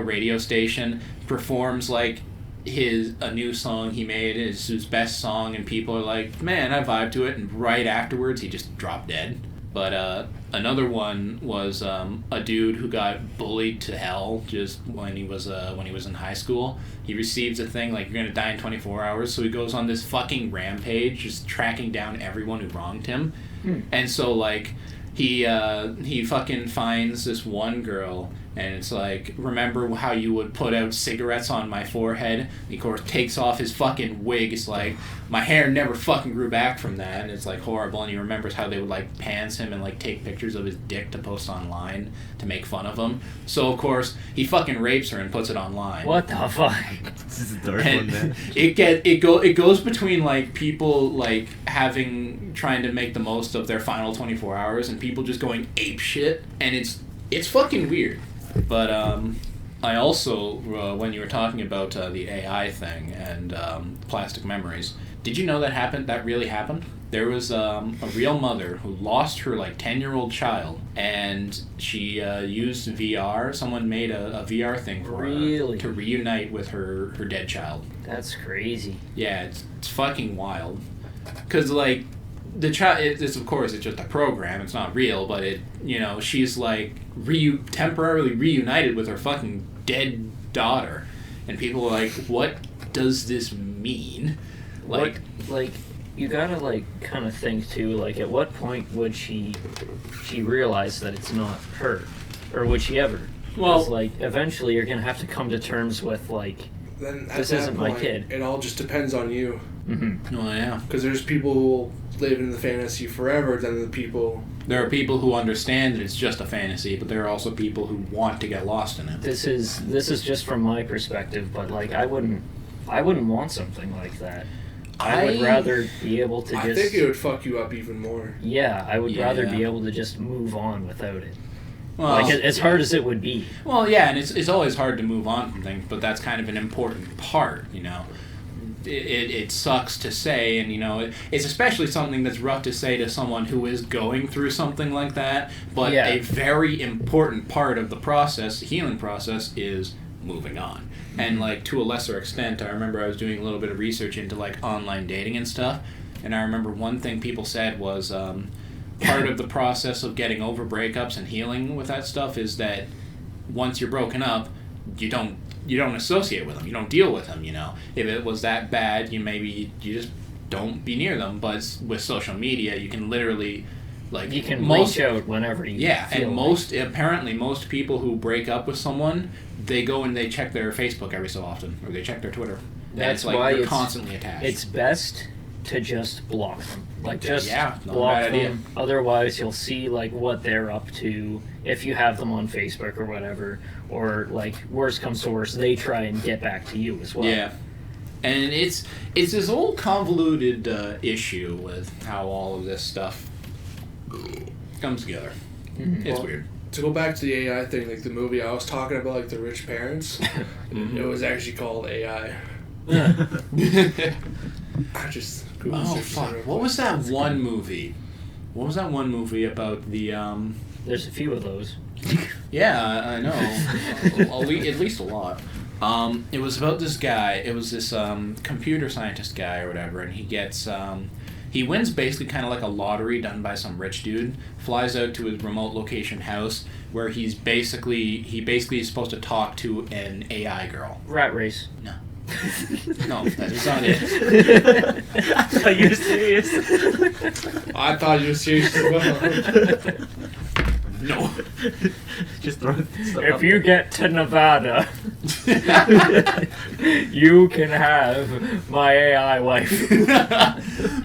radio station, performs like a new song he made, his best song, and people are like, man, I vibe to it, and right afterwards he just dropped dead. But another one was a dude who got bullied to hell just when he was in high school. He receives a thing like, you're gonna die in 24 hours, so he goes on this fucking rampage, just tracking down everyone who wronged him. And so like he fucking finds this one girl, and it's like, remember how you would put out cigarettes on my forehead? And he, of course, takes off his fucking wig. It's like, my hair never fucking grew back from that, and it's like horrible. And he remembers how they would like pants him and like take pictures of his dick to post online to make fun of him. So of course he fucking rapes her and puts it online. What the fuck? This is a dark one, man. It goes between like people like trying to make the most of their final 24 hours and people just going ape shit, and it's fucking weird. But I also, when you were talking about the AI thing and Plastic Memories, did you know that really happened? There was a real mother who lost her like 10-year-old child, and she used VR. Someone made a VR thing for her to reunite with her dead child. That's crazy. Yeah, it's fucking wild. Because like, the child, it's of course it's just a program, it's not real, but she's like temporarily reunited with her fucking dead daughter, and people are like, what does this mean? Like you gotta like kind of think too, like at what point would she realize that it's not her, or would she ever? Well, like eventually you're gonna have to come to terms with like, Then at this that isn't point, my kid. It all just depends on you. Mm-hmm. oh yeah, Because there's people who will live in the fantasy forever than the people. There are people who understand that it's just a fantasy, but there are also people who want to get lost in it. This is just from my perspective, but like I wouldn't want something like that. I would rather be able to just. I think it would fuck you up even more. Yeah, I would rather Yeah. be able to just move on without it. Well, Like as hard as it would be. well, yeah, and it's always hard to move on from things, but that's kind of an important part, you know. It sucks to say, and you know, it's especially something that's rough to say to someone who is going through something like that, but Yeah. a very important part of the process, the healing process, is moving on. And like to a lesser extent, I remember I was doing a little bit of research into like online dating and stuff, and I remember one thing people said was part of the process of getting over breakups and healing with that stuff is that once you're broken up, you don't associate with them, you don't deal with them, you know. If it was that bad, you just don't be near them. But with social media, you can literally like You can reach out whenever you yeah, feel and like. apparently most people who break up with someone, they go and they check their Facebook every so often, or they check their Twitter. And That's it's like why they're it's- constantly attached. It's best to just block them. Like just Yeah, not a block bad idea. them. Otherwise you'll see like what they're up to if you have them on Facebook or whatever. Or like worst comes to worst, they try and get back to you as well. Yeah, and it's this old convoluted issue with how all of this stuff comes together. Mhm. It's Well, weird. To go back to the AI thing, like the movie I was talking about, like the rich parents, it was actually called AI. I just Googled Oh searched it fuck! real What quick. was that one movie? What was that one movie about the There's a few of those. Yeah, I know. At least a lot. It was about this guy. It was this computer scientist guy or whatever, and he gets he wins basically kind of like a lottery done by some rich dude. Flies out to his remote location house where he basically is supposed to talk to an AI girl. Rat race. No. No, that's not it. Are you serious? I thought you were serious as well. No. Just throw stuff If out you there. get to Nevada, you can have my AI wife.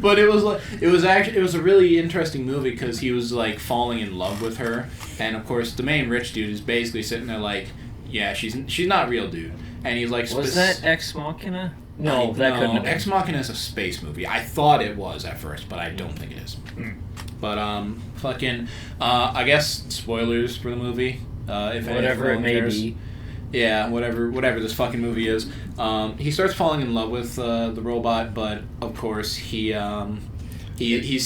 But it was a really interesting movie because he was like falling in love with her, and of course the main rich dude is basically sitting there like, yeah, she's not real, dude, and he's like, Was that Ex Machina? No, that couldn't have been. Ex Machina is a space movie. I thought it was at first, but I don't think it is. But I guess spoilers for the movie. If Whatever it anyone may cares. be. Yeah, whatever this fucking movie is. He starts falling in love with the robot, but of course he's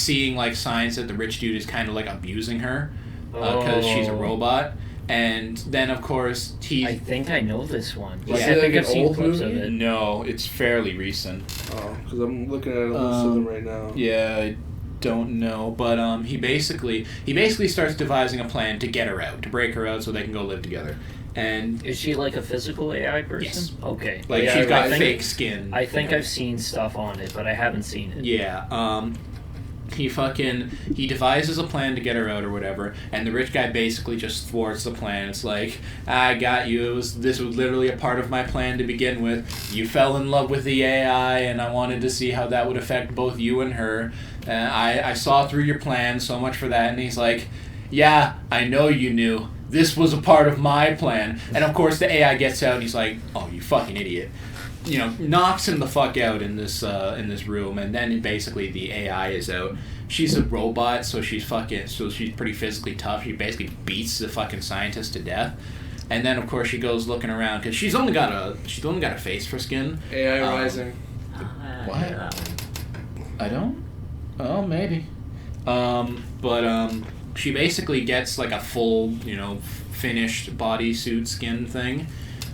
seeing like signs that the rich dude is kind of like abusing her because she's a Oh. robot. And then of course I think I know this one. Yeah. Like, Is I it think like I've an seen old clips movie? of it. No, it's fairly recent. Oh, because I'm looking at a list of them right now. Yeah, I don't know, but he basically starts devising a plan to get her out, to break her out, so they can go live together. And Is she like a physical AI person? Yes. Okay. like Yeah, she's got I think- fake skin. I think I've seen stuff on it, but I haven't seen it. Yeah, he devises a plan to get her out or whatever, and the rich guy basically just thwarts the plan. It's like, I got you. This was literally a part of my plan to begin with. You fell in love with the AI, and I wanted to see how that would affect both you and her. I saw through your plan, so much for that. And he's like, yeah, I know you knew. This was a part of my plan. And of course the AI gets out, and he's like, oh, you fucking idiot. You know, knocks him the fuck out in this room, and then basically the AI is out. She's a robot, so she's pretty physically tough. She basically beats the fucking scientist to death, and then of course she goes looking around because she's only got a face for skin. AI Rising. What? Yeah, that one. I don't. Oh, maybe. But she basically gets like a full, finished bodysuit skin thing,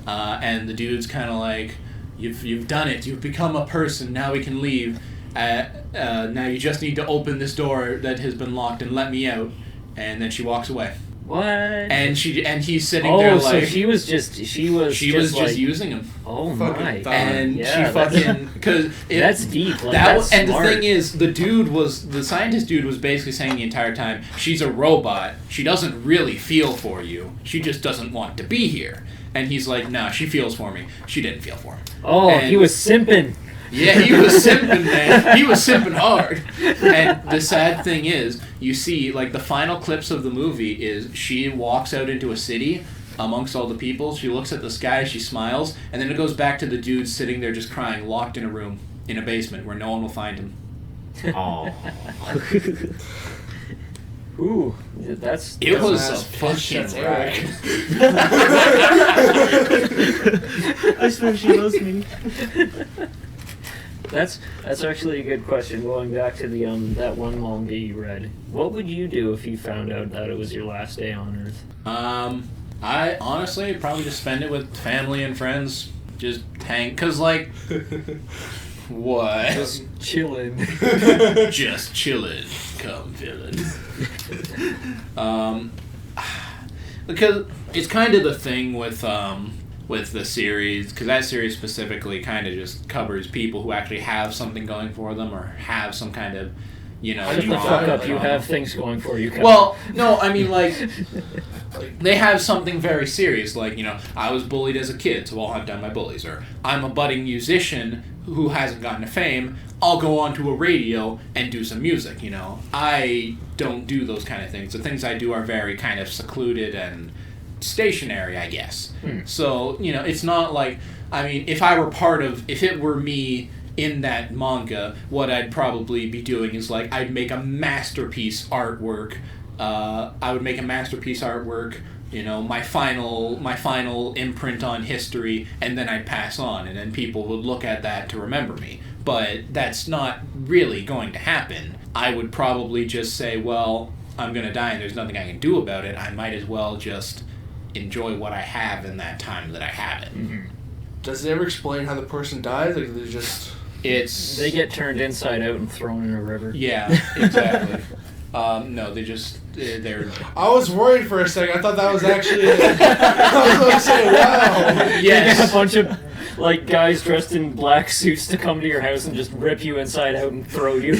and the dude's kind of like, You've done it. You've become a person. Now we can leave. Now you just need to open this door that has been locked and let me out. And then she walks away. What? And he's sitting there so like she was just like, using him. oh Fucking my. thought. And Yeah, she fucking because That's deep. Like, that that's and smart. the thing is, the scientist dude was basically saying the entire time, she's a robot. She doesn't really feel for you. She just doesn't want to be here. And he's like, no, she feels for me. She didn't feel for him. Oh, and- he was simping. Yeah, he was simping, man. He was simping hard. And the sad thing is, you see, like, the final clips of the movie is she walks out into a city amongst all the people. She looks at the sky, she smiles, and then it goes back to the dude sitting there just crying, locked in a room, in a basement where no one will find him. Oh. Ooh, that's It was a That's fucking that's ride. I swear she loves me. That's actually a good question. Going back to the that one manga you read, what would you do if you found out that it was your last day on Earth? I honestly probably just spend it with family and friends. Just hang, cause like, what? Just chilling. Just chillin', come villain. Because it's kind of the thing with the series, because that series specifically kind of just covers people who actually have something going for them or have some kind of, Shut the trauma fuck up! or You trauma. have things going for you. Kevin. Well, no, I mean, like, they have something very serious, like, I was bullied as a kid, so I'll hunt down my bullies, or I'm a budding musician who hasn't gotten to fame, I'll go onto a radio and do some music, I don't do those kind of things. The things I do are very kind of secluded and stationary, I guess. So, it's not like, I mean, if it were me in that manga, what I'd probably be doing is, like, I'd make a masterpiece artwork. I would make a masterpiece artwork, my final imprint on history, and then I'd pass on, and then people would look at that to remember me. But that's not really going to happen. I would probably just say, well, I'm going to die and there's nothing I can do about it. I might as well just enjoy what I have in that time that I have it. Mm-hmm. Does it ever explain how the person dies? Like, they just... They get turned inside out and thrown in a river. Yeah, exactly. No, they're... I was worried for a second. I thought that was actually... I was going to say, wow. They Yes. get a bunch of guys dressed in black suits to come to your house and just rip you inside out and throw you.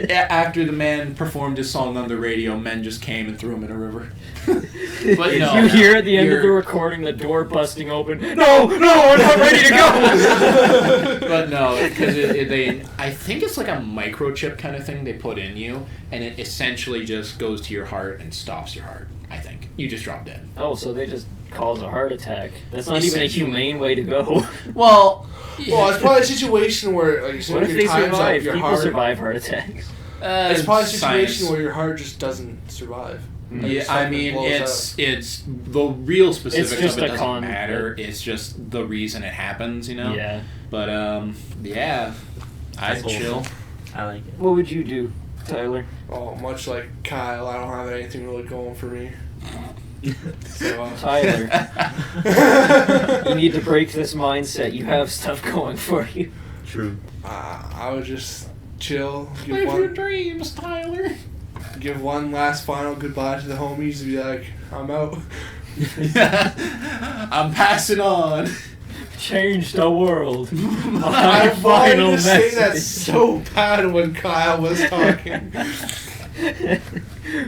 After the man performed his song on the radio, men just came and threw him in a river. But no, you hear at the end of the recording the door busting open. No, we're not ready to go. But no, because I think it's like a microchip kind of thing they put in you, and it essentially just goes to your heart and stops your heart. I think you just drop dead. Oh, so they just cause a heart attack. That's not even a humane way to go. Well, Well, it's probably a situation where, like, What if your they time's survive? up, your People heart... survive heart attacks. It's probably a situation science. where your heart just doesn't survive. Like, Yeah, it's I something mean, blows it's the real specifics It's just of it a doesn't con- matter. It's just the reason it happens, Yeah. But yeah, I'd That's chill. I like it. What would you do, Tyler? Oh, much like Kyle, I don't have anything really going for me. So, Tyler, you need to break this mindset. You have stuff going for you. True. I would just chill, Live your dreams, Tyler. give one last final goodbye to the homies and be like, I'm out. I'm passing on. Change the world. I My wanted final to say that message. so bad when Kyle was talking.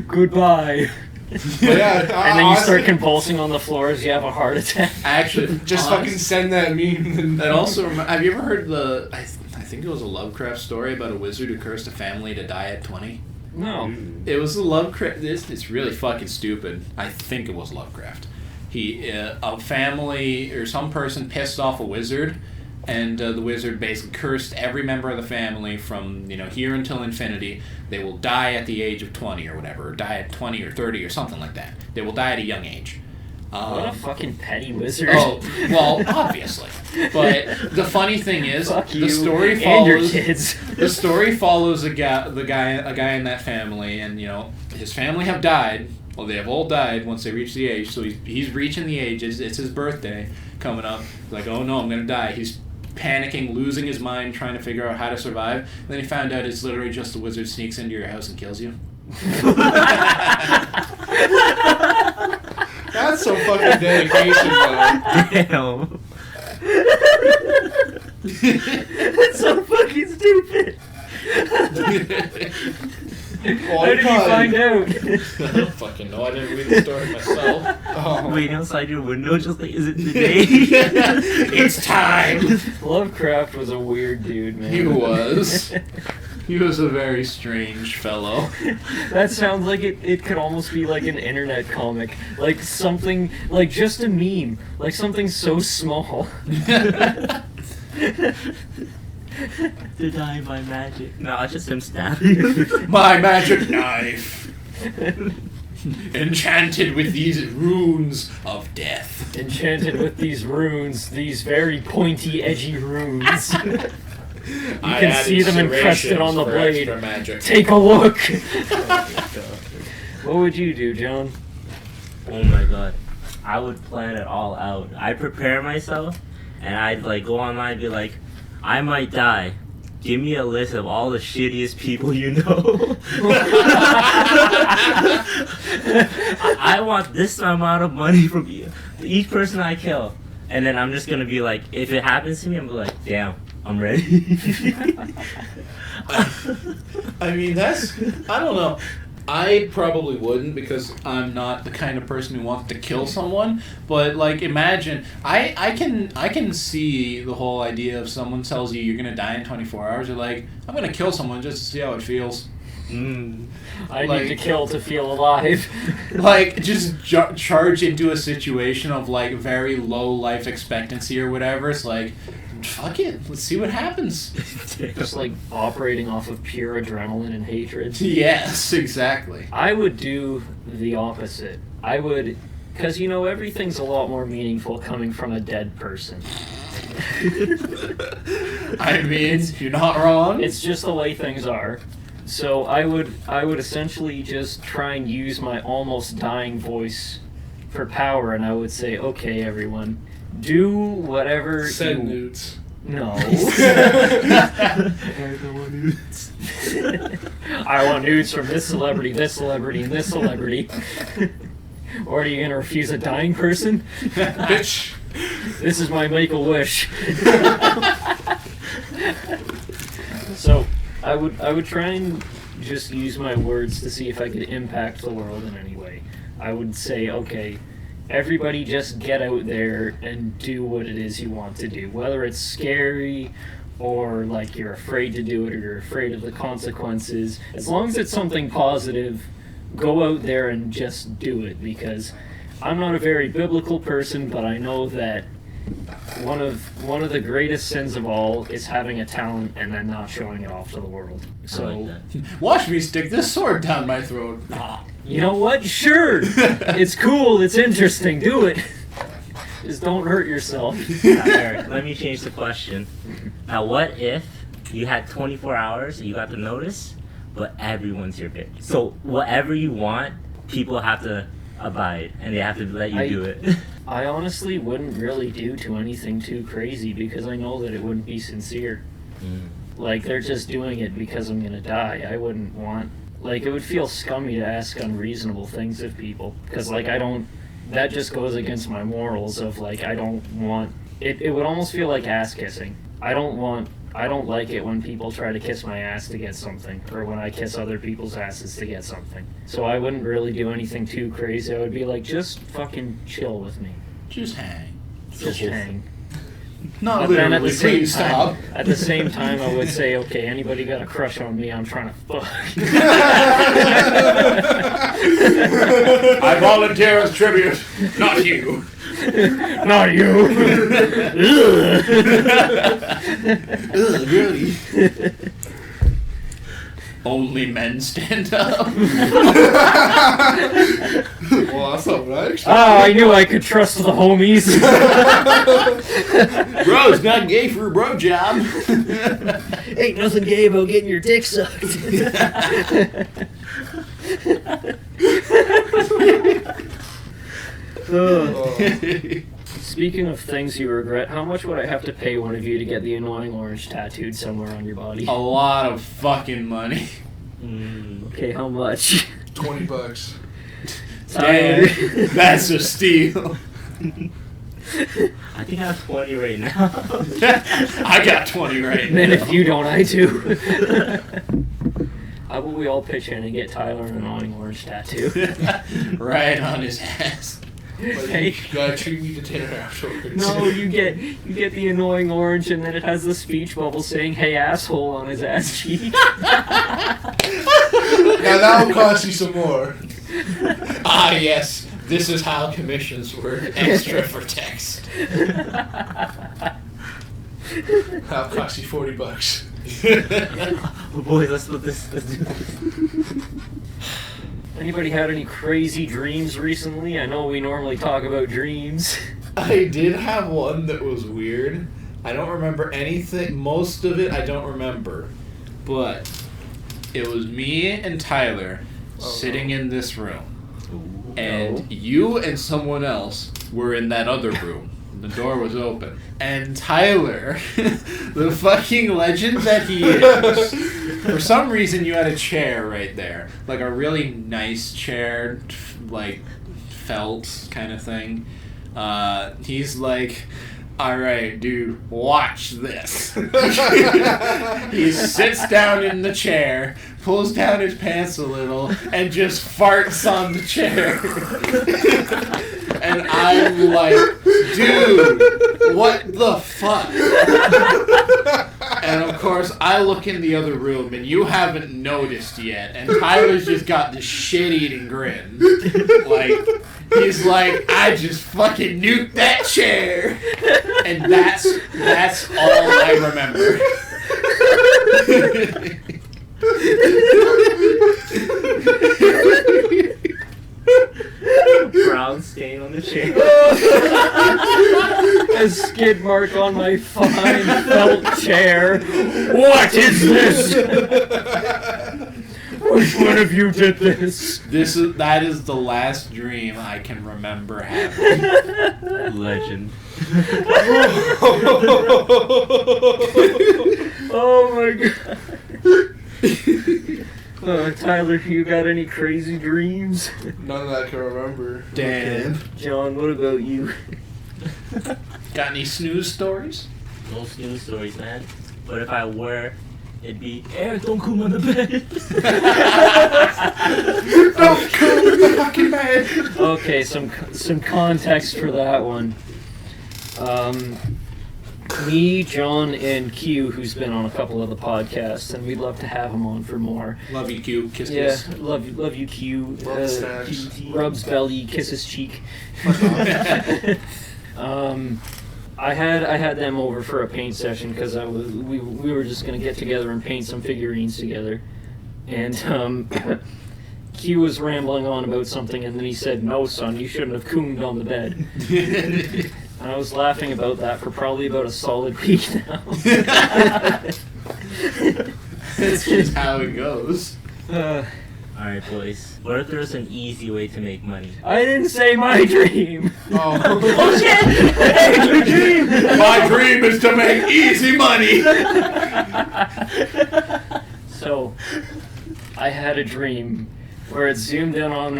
Goodbye. But yeah, And then you honestly, start convulsing on the floor as you have a heart attack. Actually, just fucking send that meme. That also, have you ever heard I think it was a Lovecraft story about a wizard who cursed a family to die at 20? No. It was a Lovecraft. It's really fucking stupid. I think it was Lovecraft. A family or some person pissed off a wizard, and the wizard basically cursed every member of the family from here until infinity. They will die at the age of 20 or whatever, or die at 20 or 30 or something like that. They will die at a young age. What a fucking petty wizard. Oh, well, obviously. But the funny thing is, Fuck the you story and your follows kids. the story follows a guy in that family, and his family have died. Well, they have all died once they reach the age. So he's reaching the age. It's his birthday coming up. Like, oh no, I'm gonna die. He's panicking, losing his mind, trying to figure out how to survive. And then he found out it's literally just a wizard sneaks into your house and kills you. That's some fucking dedication, though. Damn. That's so fucking stupid. How did you find out? I don't fucking know. I didn't read the story myself. Oh. Waiting outside your window, just like, is it today? It's time. Lovecraft was a weird dude, man. He was. He was a very strange fellow. That sounds like it could almost be like an internet comic. Like something, like just a meme. Like something so small. To die by magic. No, it's just him stabbing. My magic knife. Enchanted with these runes of death. Enchanted with these runes, these very pointy, edgy runes. You can see them encrusted on the blade. Magic. Take a look. What would you do, John? Oh my god. I would plan it all out. I'd prepare myself, and I'd like go online and be like, I might die. Give me a list of all the shittiest people you know. I want this amount of money from each person I kill. And then I'm just gonna be like, if it happens to me, I'm gonna be like, damn, I'm ready. I mean, I don't know. I probably wouldn't because I'm not the kind of person who wants to kill someone. But like, imagine I can see the whole idea of someone tells you you're gonna die in 24 hours. You're like, I'm gonna kill someone just to see how it feels. I need to kill to feel alive. Like, just charge into a situation of like very low life expectancy or whatever. It's like, fuck it, let's see what happens. Just like operating off of pure adrenaline and hatred. Yes, exactly. I would do the opposite. I would, because you know, everything's a lot more meaningful coming from a dead person. I mean, you're not wrong. It's just the way things are. So I would essentially just try and use my almost dying voice for power, and I would say, okay, everyone, do whatever Send you... nudes. No. I want nudes from this celebrity, and this celebrity. Or are you gonna refuse a dying person? Bitch. This is my Make-A-Wish. So, I would try and just use my words to see if I could impact the world in any way. I would say, okay, everybody just get out there and do what it is you want to do. Whether it's scary or like you're afraid to do it or you're afraid of the consequences. As long as it's something positive, go out there and just do it, because I'm not a very biblical person, but I know that one of the greatest sins of all is having a talent and then not showing it off to the world. So, I like that. Watch me stick this sword down my throat. you know what? Sure, it's cool, it's interesting, do it. Just don't hurt yourself. Now, Eric, let me change the question. Now, what if you had 24 hours and you got the notice, but everyone's your bitch? So whatever you want, people have to abide, and they have to let you do it. I honestly wouldn't really do anything too crazy because I know that it wouldn't be sincere. Like, they're just doing it because I'm gonna die. I wouldn't want... Like, it would feel scummy to ask unreasonable things of people. Because, like, I don't... That just goes against my morals of, like, I don't want... It would almost feel like ass-kissing. I don't like it when people try to kiss my ass to get something, or when I kiss other people's asses to get something. So I wouldn't really do anything too crazy. I would be like, just fucking chill with me. Just hang. Just hang. Not But then literally, please stop. at the same time, I would say, okay, anybody got a crush on me, I'm trying to fuck. I volunteer as tribute, not you. Not you. Ugh, really? Only men stand up. Well, that's not what I expected. I knew I could trust the homies. Bro's not gay for a bro job. Ain't nothing gay about getting your dick sucked. Speaking of things you regret, how much would I have to pay one of you to get the annoying orange tattooed somewhere on your body? A lot of fucking money. Okay, how much? $20. Tyler. Damn, that's a steal. I think I have 20 right now. I got 20 right And then now. if you don't, I do. How about we all pitch in and get Tyler an annoying orange tattoo? Right on his ass. But Hey. you gotta treat me to dinner afterwards. No, you get the annoying orange, and then it has the speech bubble saying "Hey asshole" on his ass cheek. Now that will cost you some more. Ah, yes. This is how commissions work. Extra for text. That'll cost you $40. Oh, boys, let's do this. Anybody had any crazy dreams recently? I know we normally talk about dreams. I did have one that was weird. I don't remember anything. Most of it I don't remember. But it was me and Tyler Oh, sitting no. in this room. And you and someone else were in that other room. The door was open. And Tyler, the fucking legend that he is, for some reason you had a chair right there. Like a really nice chair, like felt kind of thing. He's like, alright, dude, watch this. He sits down in the chair, pulls down his pants a little, and just farts on the chair. And I'm like, dude, what the fuck? And of course, I look in the other room, and you haven't noticed yet, and Tyler's just got this shit-eating grin. Like, he's like, I just fucking nuked that chair. And that's all I remember. Brown stain on the chair. A skid mark on my fine felt chair. What is this? Which one of you did this? That is the last dream I can remember having. Legend. Oh my god. Tyler, you got any crazy dreams? None that I can remember. Dan, John, what about you? got any snooze stories? No snooze stories, man. But if I were, it'd be Eric, don't come on the bed. Don't come with the fucking bed. Okay, some context for that one. Me, John, and Q, who's been on a couple of the podcasts, and we'd love to have him on for more. Love you, Q. Kiss, Yeah, kiss. love you, Q. Love snacks. Rubs belly, kisses cheek. I had them over for a paint session because we were just gonna get together and paint some figurines together, and Q was rambling on about something, and then he said, "No, son, you shouldn't have cooned on the bed." And I was laughing about that for probably about a solid week now. That's just how it goes. Alright, boys. What if there's an easy way to make money? I didn't say my dream. Oh. Oh shit! Hey, your dream! My dream is to make easy money. So, I had a dream where it zoomed in on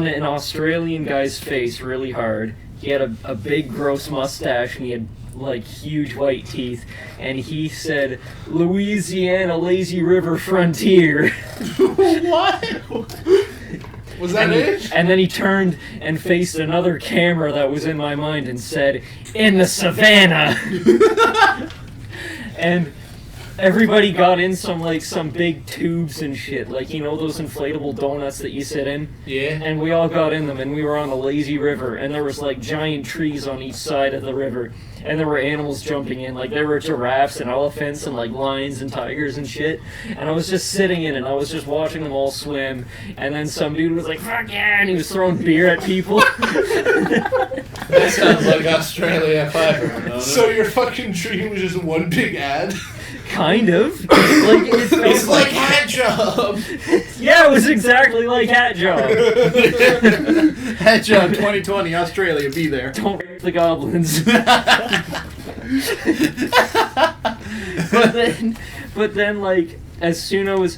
an Australian guy's face really hard. He had a big gross mustache and he had like huge white teeth, and he said, "Louisiana Lazy River Frontier." What? Was that it? And then he turned and faced another camera that was in my mind and said, "In the savannah." And everybody got in some big tubes and shit, like, you know, those inflatable donuts that you sit in. Yeah. And we all got in them, and we were on a lazy river, and there was like giant trees on each side of the river, and there were animals jumping in, like there were giraffes and elephants and like lions and tigers and shit. And I was just sitting in it, and I was just watching them all swim, and then some dude was like, "Fuck yeah," and he was throwing beer at people. That sounds like Australia if I ever known it. So your fucking dream was just one big ad? Kind of. Like, it felt It's like Hat Job. yeah, it was exactly like Hat Job. Hat Job 2020, Australia, be there. Don't rape the goblins. but then like, as soon as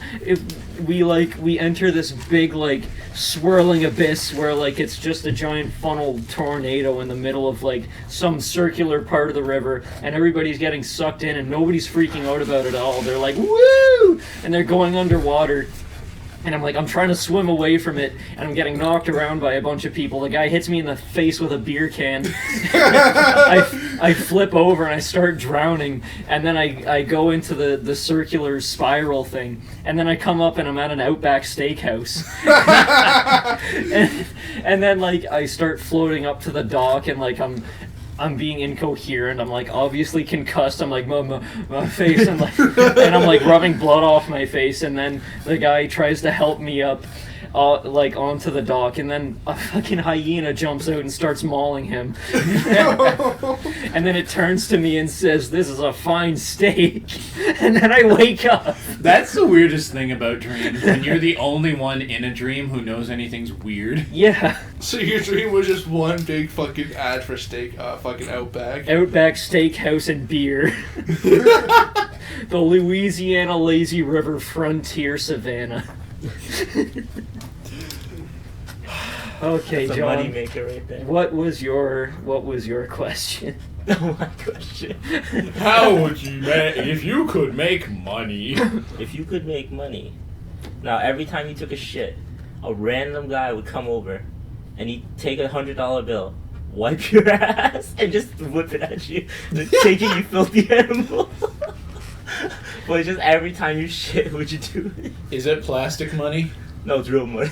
we enter this big like swirling abyss where like it's just a giant funnel tornado in the middle of like some circular part of the river, and everybody's getting sucked in and nobody's freaking out about it at all. They're like, woo! And they're going underwater. And I'm like, I'm trying to swim away from it, and I'm getting knocked around by a bunch of people. The guy hits me in the face with a beer can. I flip over and I start drowning, and then I go into the circular spiral thing, and then I come up and I'm at an Outback Steakhouse. and then like I start floating up to the dock, and like I'm being incoherent. I'm like obviously concussed. I'm like my face, and I'm like rubbing blood off my face. And then the guy tries to help me up, like onto the dock, and then a fucking hyena jumps out and starts mauling him. And then it turns to me and says, "This is a fine steak." And then I wake up. That's the weirdest thing about dreams. When you're the only one in a dream who knows anything's weird. Yeah. So your dream was just one big fucking ad for steak, fucking Outback. Outback Steakhouse and beer. The Louisiana Lazy River Frontier Savannah. Okay, That's a John. money maker right there. What was your question? My question. How would you if you could make money? If you could make money, now every time you took a shit, a random guy would come over, and he'd take $100 bill, wipe your ass, and just whip it at you, thinking you filthy animal. But just every time you shit, would you do it? Is it plastic money? No, it's real money.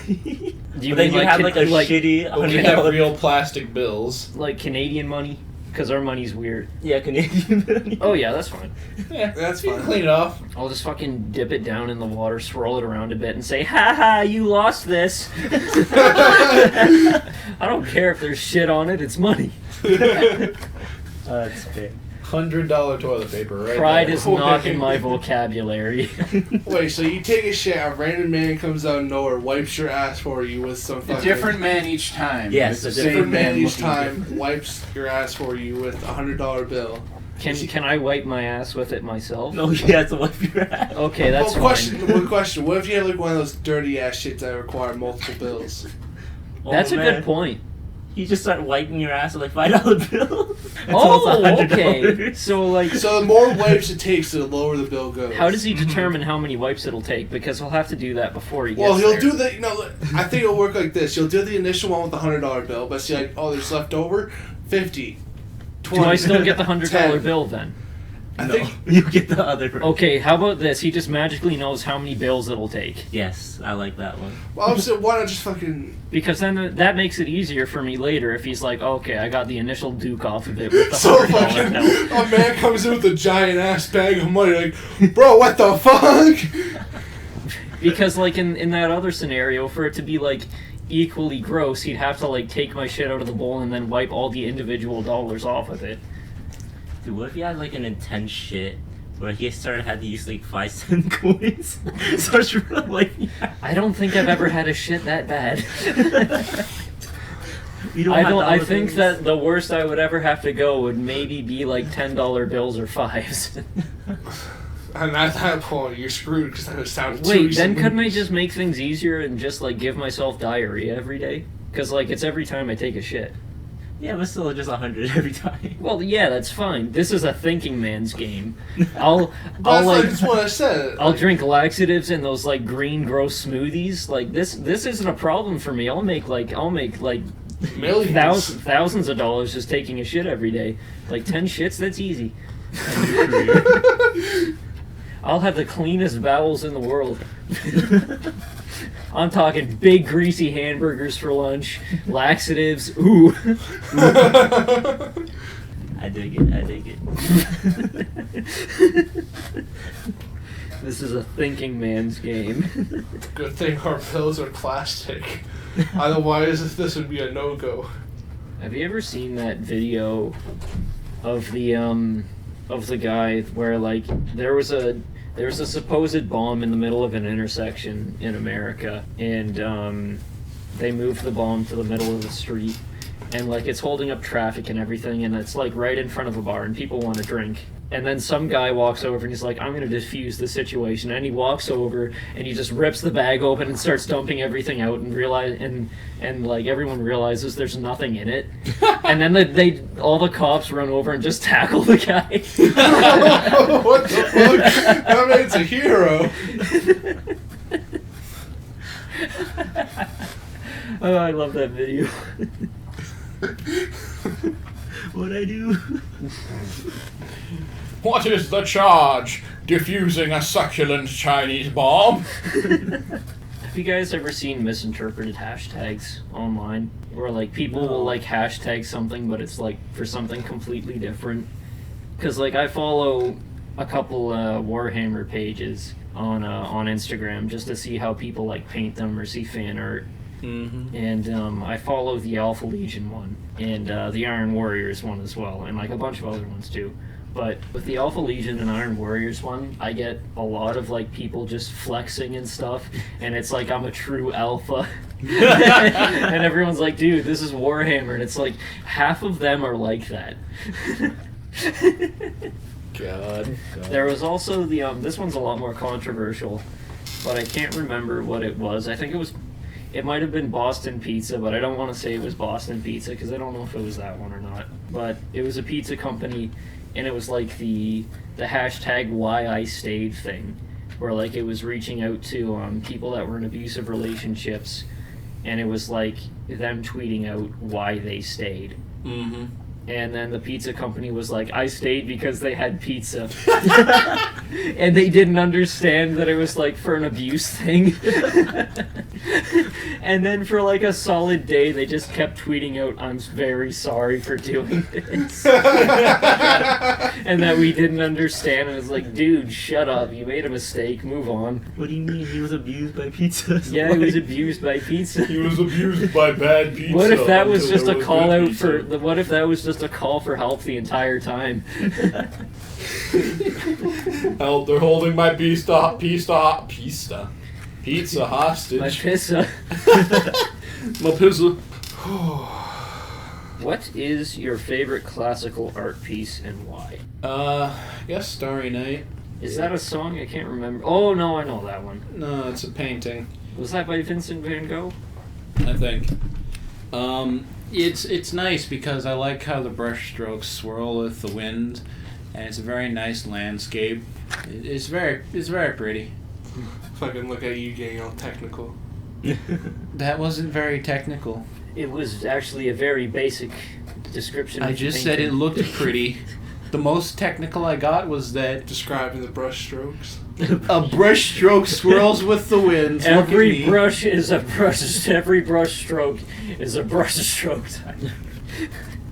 Do you But then mean you have like a shitty But we have $100 real plastic bills. like Canadian money? Because our money's weird. Yeah, Canadian money. Oh yeah, that's fine. Yeah, That's you can fine. clean it off. I'll just fucking dip it down in the water, swirl it around a bit, and say, "Ha ha, you lost this." I don't care if there's shit on it. It's money. That's fair. $100 toilet paper, right? Pride there. is not in my vocabulary. Wait, so you take a shit, a random man comes out of nowhere, wipes your ass for you with some A fucking... different man each time. Yes, It's a the different same man each looking time, wipes your ass for you with a $100 bill. Can I wipe my ass with it myself? No, you have to wipe your ass. Okay, that's Well, fine. one question. What if you have like one of those dirty ass shits that require multiple bills? That's Oh, a man. good point. You just start wiping your ass with like $5 bills. Oh, until it's okay. $100. So like, So the more wipes it takes, the lower the bill goes. how does he determine how many wipes it'll take? Because he'll have to do that before he gets Well, he'll there. do the. I think it'll work like this. You'll do the initial one with the $100 bill, but see, like, oh, there's left over, 50. Do I still get the $100 10. bill then? I No. think. You get the other. Okay, how about this? He just magically knows how many bills it'll take. Yes, I like that one. Well, I'm saying, why not just fucking. Because then that makes it easier for me later if he's like, okay, I got the initial duke off of it with the So $100 fucking. bill. A man comes in with a giant ass bag of money, like, bro, what the fuck? Because like in that other scenario, for it to be like equally gross, he'd have to like take my shit out of the bowl and then wipe all the individual dollars off with it. Dude, what if you had like an intense shit where he had to use like 5-cent coins? So it's really like. I don't think I've ever had a shit that bad. You don't I have don't. the I other think things? that the worst I would ever have to go would maybe be like $10 bills or fives. And at that point, you're screwed because that would sound too Wait, easy. then couldn't I just make things easier and just like give myself diarrhea every day? Because like it's every time I take a shit. Yeah, but still just 100 every time. Well, yeah, that's fine. This is a thinking man's game. I'll That's like just what I said. I'll drink laxatives and those like green gross smoothies. Like this isn't a problem for me. I'll make like Millions. thousands of dollars just taking a shit every day. Like 10 shits, that's easy. I'll have the cleanest bowels in the world. I'm talking big greasy hamburgers for lunch, laxatives. Ooh. I dig it. This is a thinking man's game. Good thing our pills are plastic. Otherwise, this would be a no-go. Have you ever seen that video of the guy where like there was a supposed bomb in the middle of an intersection in America, and they moved the bomb to the middle of the street, and like it's holding up traffic and everything, and it's like right in front of a bar, and people want to drink, And then some guy walks over and he's like, I'm going to defuse the situation. And he walks over and he just rips the bag open and starts dumping everything out and like everyone realizes there's nothing in it. And then all the cops run over and just tackle the guy. What the fuck? That man's a hero. Oh, I love that video. What'd I do? What is the charge? Diffusing a succulent Chinese bomb? Have you guys ever seen misinterpreted hashtags online? Where like people will like hashtag something, but it's like for something completely different? Because like I follow a couple Warhammer pages on Instagram just to see how people like paint them or see fan art. Mm-hmm. And I follow the Alpha Legion one and the Iron Warriors one as well, and like a bunch of other ones too. But with the Alpha Legion and Iron Warriors one, I get a lot of like people just flexing and stuff, and it's like I'm a true alpha. And everyone's like, dude, this is Warhammer, and it's like half of them are like that. God. There was also the this one's a lot more controversial, but I can't remember what it was. I think it might have been Boston Pizza, but I don't want to say it was Boston Pizza because I don't know if it was that one or not. But it was a pizza company, and it was like the hashtag why I stayed thing, where like it was reaching out to people that were in abusive relationships, and it was like them tweeting out why they stayed. Mm-hmm. And then the pizza company was like, I stayed because they had pizza. And they didn't understand that it was like for an abuse thing. And then for like a solid day, they just kept tweeting out, I'm very sorry for doing this. And that we didn't understand. And it was like, dude, shut up. You made a mistake. Move on. What do you mean? He was abused by pizza? Yeah, he was abused by pizza. He was abused by bad pizza. What if that was until just there a was call good out pizza. for what if that was just a call for help the entire time? Help, they're holding my pizza hostage. My pizza. My pizza. What is your favorite classical art piece and why? I guess Starry Night. Is that a song? I can't remember. Oh no, I know that one. No, it's a painting, Was that by Vincent van Gogh? I think. It's nice because I like how the brush strokes swirl with the wind, and it's a very nice landscape. It's very pretty. Fucking look at you getting all technical. That wasn't very technical. It was actually a very basic description. I of the just said it painting. looked pretty. The most technical I got was that Describing the brush strokes. a brush stroke swirls with the wind. Every brush is a brush. Every brush stroke is a brush stroke.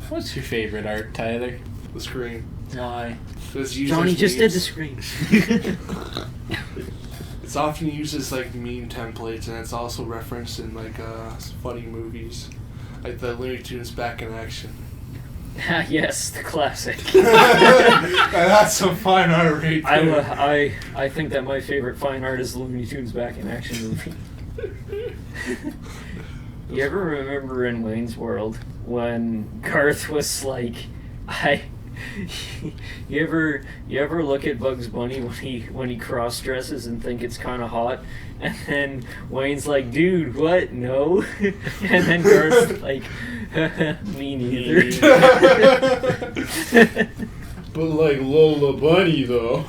What's your favorite art, Tyler? The screen. Why? It's used Johnny as just did memes. the screen. It's often used as like meme templates, and it's also referenced in like funny movies, like the Looney Tunes Back in Action. Ah, yes, the classic. That's some fine art right there. I think that my favorite fine art is Looney Tunes Back in Action movie. You ever remember in Wayne's World when Garth was like, you ever look at Bugs Bunny when he cross dresses and think it's kind of hot, and then Wayne's like, dude, what? No, and then Garth's like, me neither. But like Lola Bunny though.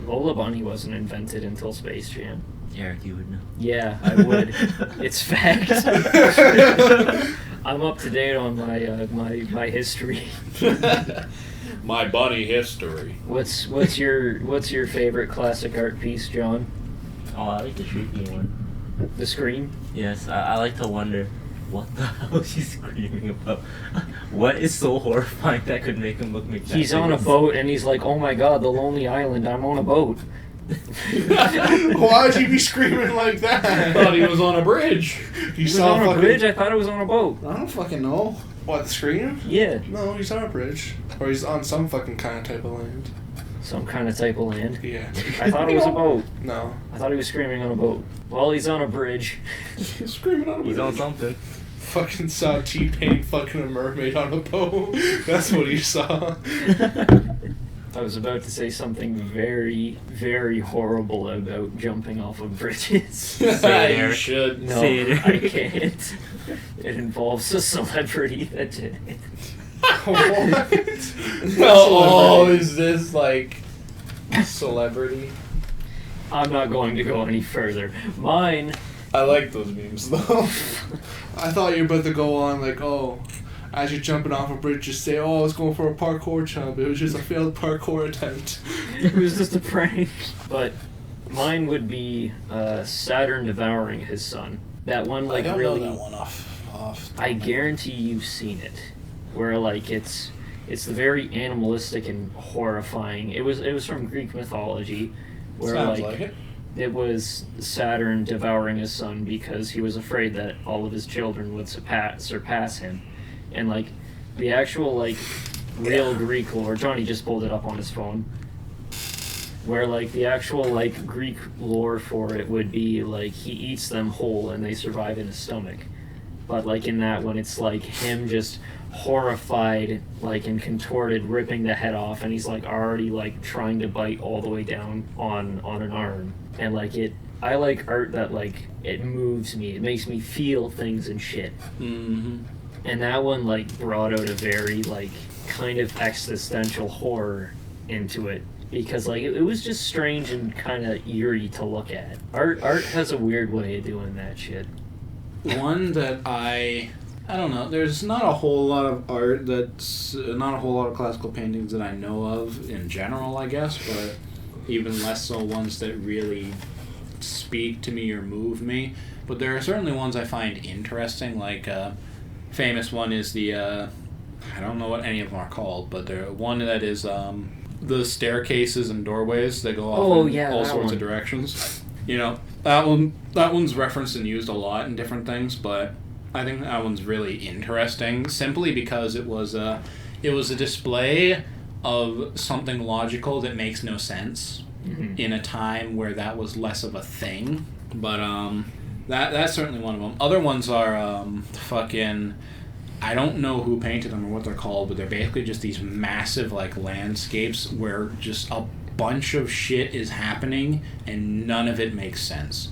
Lola Bunny wasn't invented until Space Jam. Eric, you would know. Yeah, I would. It's fact. I'm up to date on my history. My bunny history. What's your favorite classic art piece, John? Oh, I like the shrieking one. The Scream? Yes, I like to wonder, what the hell is he screaming about? What is so horrifying that could make him look like that? He's on a boat and he's like, oh my god, the lonely island, I'm on a boat. Why'd you be screaming like I that? thought he was on a bridge. You He was saw on a fucking bridge? I thought it was on a boat. I don't fucking know. what, the Scream? Yeah. No, he's on a bridge, or he's on some fucking kind of type of land. Some kind of type of land. Yeah. I thought it was a boat. No. I thought he was screaming on a boat. Well, he's on a bridge. He's screaming on a He's bridge. on something. Fucking saw T-Pain fucking a mermaid on a boat. That's what he saw. I was about to say something very, very horrible about jumping off of bridges. Say it, You Eric. should. No, Say it. I can't. It involves a celebrity that did it. What? Oh, is this like celebrity? I'm not going to go any further. Mine. I like those memes though. I thought you were about to go on like, oh, as you're jumping off a bridge, just say, oh, I was going for a parkour jump. It was just a failed parkour attempt. It was just a prank. But mine would be Saturn devouring his son. That one, like, I don't really. know that one off. I guarantee you've seen it, where like it's the very animalistic and horrifying. It was from Greek mythology, where Sounds like it. it was Saturn devouring his son because he was afraid that all of his children would surpass him, and like the actual like real Greek lore. Johnny just pulled it up on his phone. Where like the actual like Greek lore for it would be like he eats them whole and they survive in his stomach. But like in that one, it's like him just horrified, like and contorted, ripping the head off, and he's like already like trying to bite all the way down on an arm. And like I like art that like it moves me, it makes me feel things and shit. Mm-hmm. And that one like brought out a very like kind of existential horror into it. Because like it was just strange and kind of eerie to look at. Art has a weird way of doing that shit. One that I don't know. There's not a whole lot of art not a whole lot of classical paintings that I know of in general, I guess, but even less so ones that really speak to me or move me. But there are certainly ones I find interesting. Like famous one is the I don't know what any of them are called, but the one that is the staircases and doorways that go off all sorts of directions. You know, that one's referenced and used a lot in different things, but I think that one's really interesting simply because it was a display of something logical that makes no sense in a time where that was less of a thing. But that's certainly one of them. Other ones are fucking, I don't know who painted them or what they're called, but they're basically just these massive like landscapes where just a bunch of shit is happening and none of it makes sense.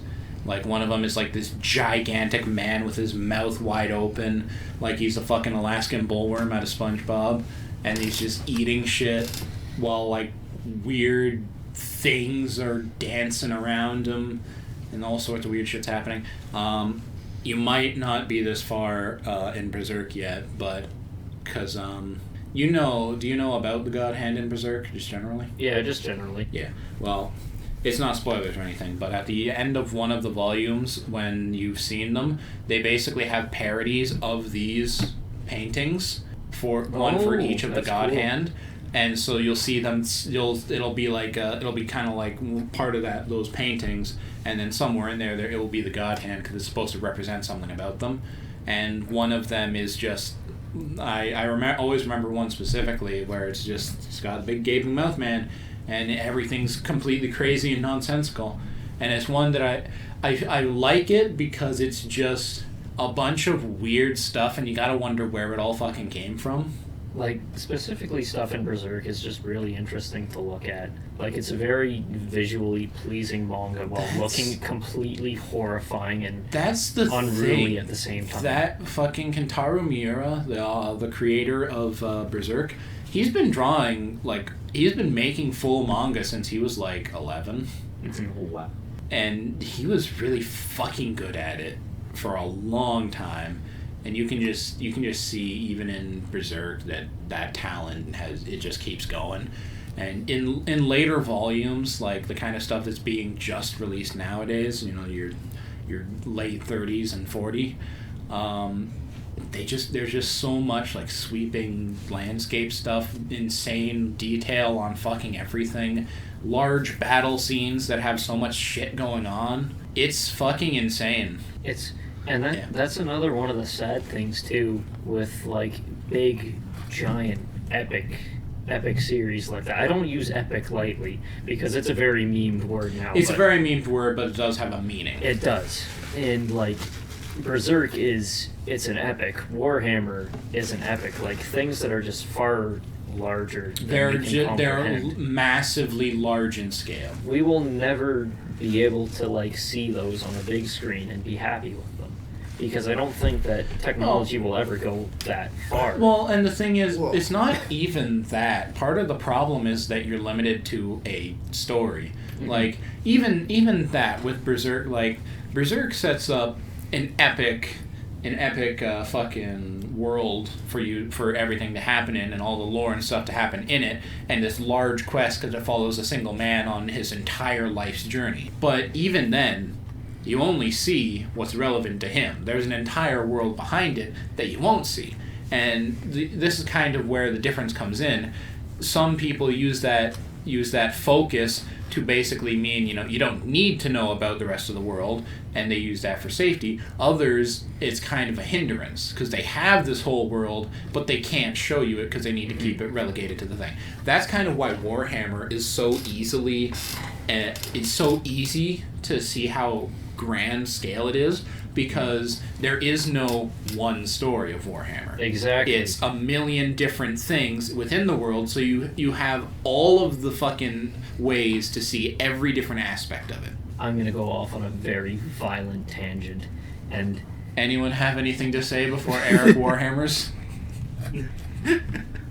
Like one of them is like this gigantic man with his mouth wide open, like he's a fucking Alaskan bullworm out of SpongeBob, and he's just eating shit while like weird things are dancing around him and all sorts of weird shit's happening. You might not be this far in Berserk yet, but because do you know about the God Hand in Berserk just generally? Yeah, just generally. Yeah. Well, it's not spoilers or anything, but at the end of one of the volumes, when you've seen them, they basically have parodies of these paintings for each of the that's God cool. Hand. And so you'll see them. It'll be like it'll be kind of like part of those paintings, and then somewhere in there it will be the God Hand because it's supposed to represent something about them. And one of them is just always remember one specifically where it's got a big gaping mouth man, and everything's completely crazy and nonsensical. And it's one that I like it because it's just a bunch of weird stuff, and you gotta wonder where it all fucking came from. Like, specifically stuff in Berserk is just really interesting to look at. Like, it's a very visually pleasing manga while looking completely horrifying and That's the unruly thing. at the same time. That fucking Kentaro Miura, the creator of Berserk, he's been drawing, he's been making full manga since he was, 11. Wow. And he was really fucking good at it for a long time. And you can just see even in Berserk that talent just keeps going. And in later volumes, like the kind of stuff that's being just released nowadays, your late 30s and 40, there's just so much like sweeping landscape stuff, insane detail on fucking everything, large battle scenes that have so much shit going on. It's fucking insane. That's another one of the sad things too with like big giant epic series like that. I don't use epic lightly because it's a very memed word now. It's a very memed word, but it does have a meaning. It does. And like Berserk it's an epic. Warhammer is an epic. Like things that are just far larger than They're we can they're comprehend. massively large in scale. We will never be able to like see those on a big screen and be happy with them, because I don't think that technology will ever go that far. Well, and the thing is, Well- it's not even that. Part of the problem is that you're limited to a story. Like even that with Berserk, like Berserk sets up an epic fucking world for everything to happen in, and all the lore and stuff to happen in it, and this large quest because it follows a single man on his entire life's journey. But even then, you only see what's relevant to him. There's an entire world behind it that you won't see, and this is kind of where the difference comes in. Some people use that focus to basically mean, you don't need to know about the rest of the world, and they use that for safety. Others, it's kind of a hindrance because they have this whole world, but they can't show you it because they need to keep it relegated to the thing. That's kind of why Warhammer is so it's so easy to see how grand scale it is, because there is no one story of Warhammer. Exactly. It's a million different things within the world, so you have all of the fucking ways to see every different aspect of it. I'm gonna go off on a very violent tangent, and Anyone have anything to say before Eric Warhammers?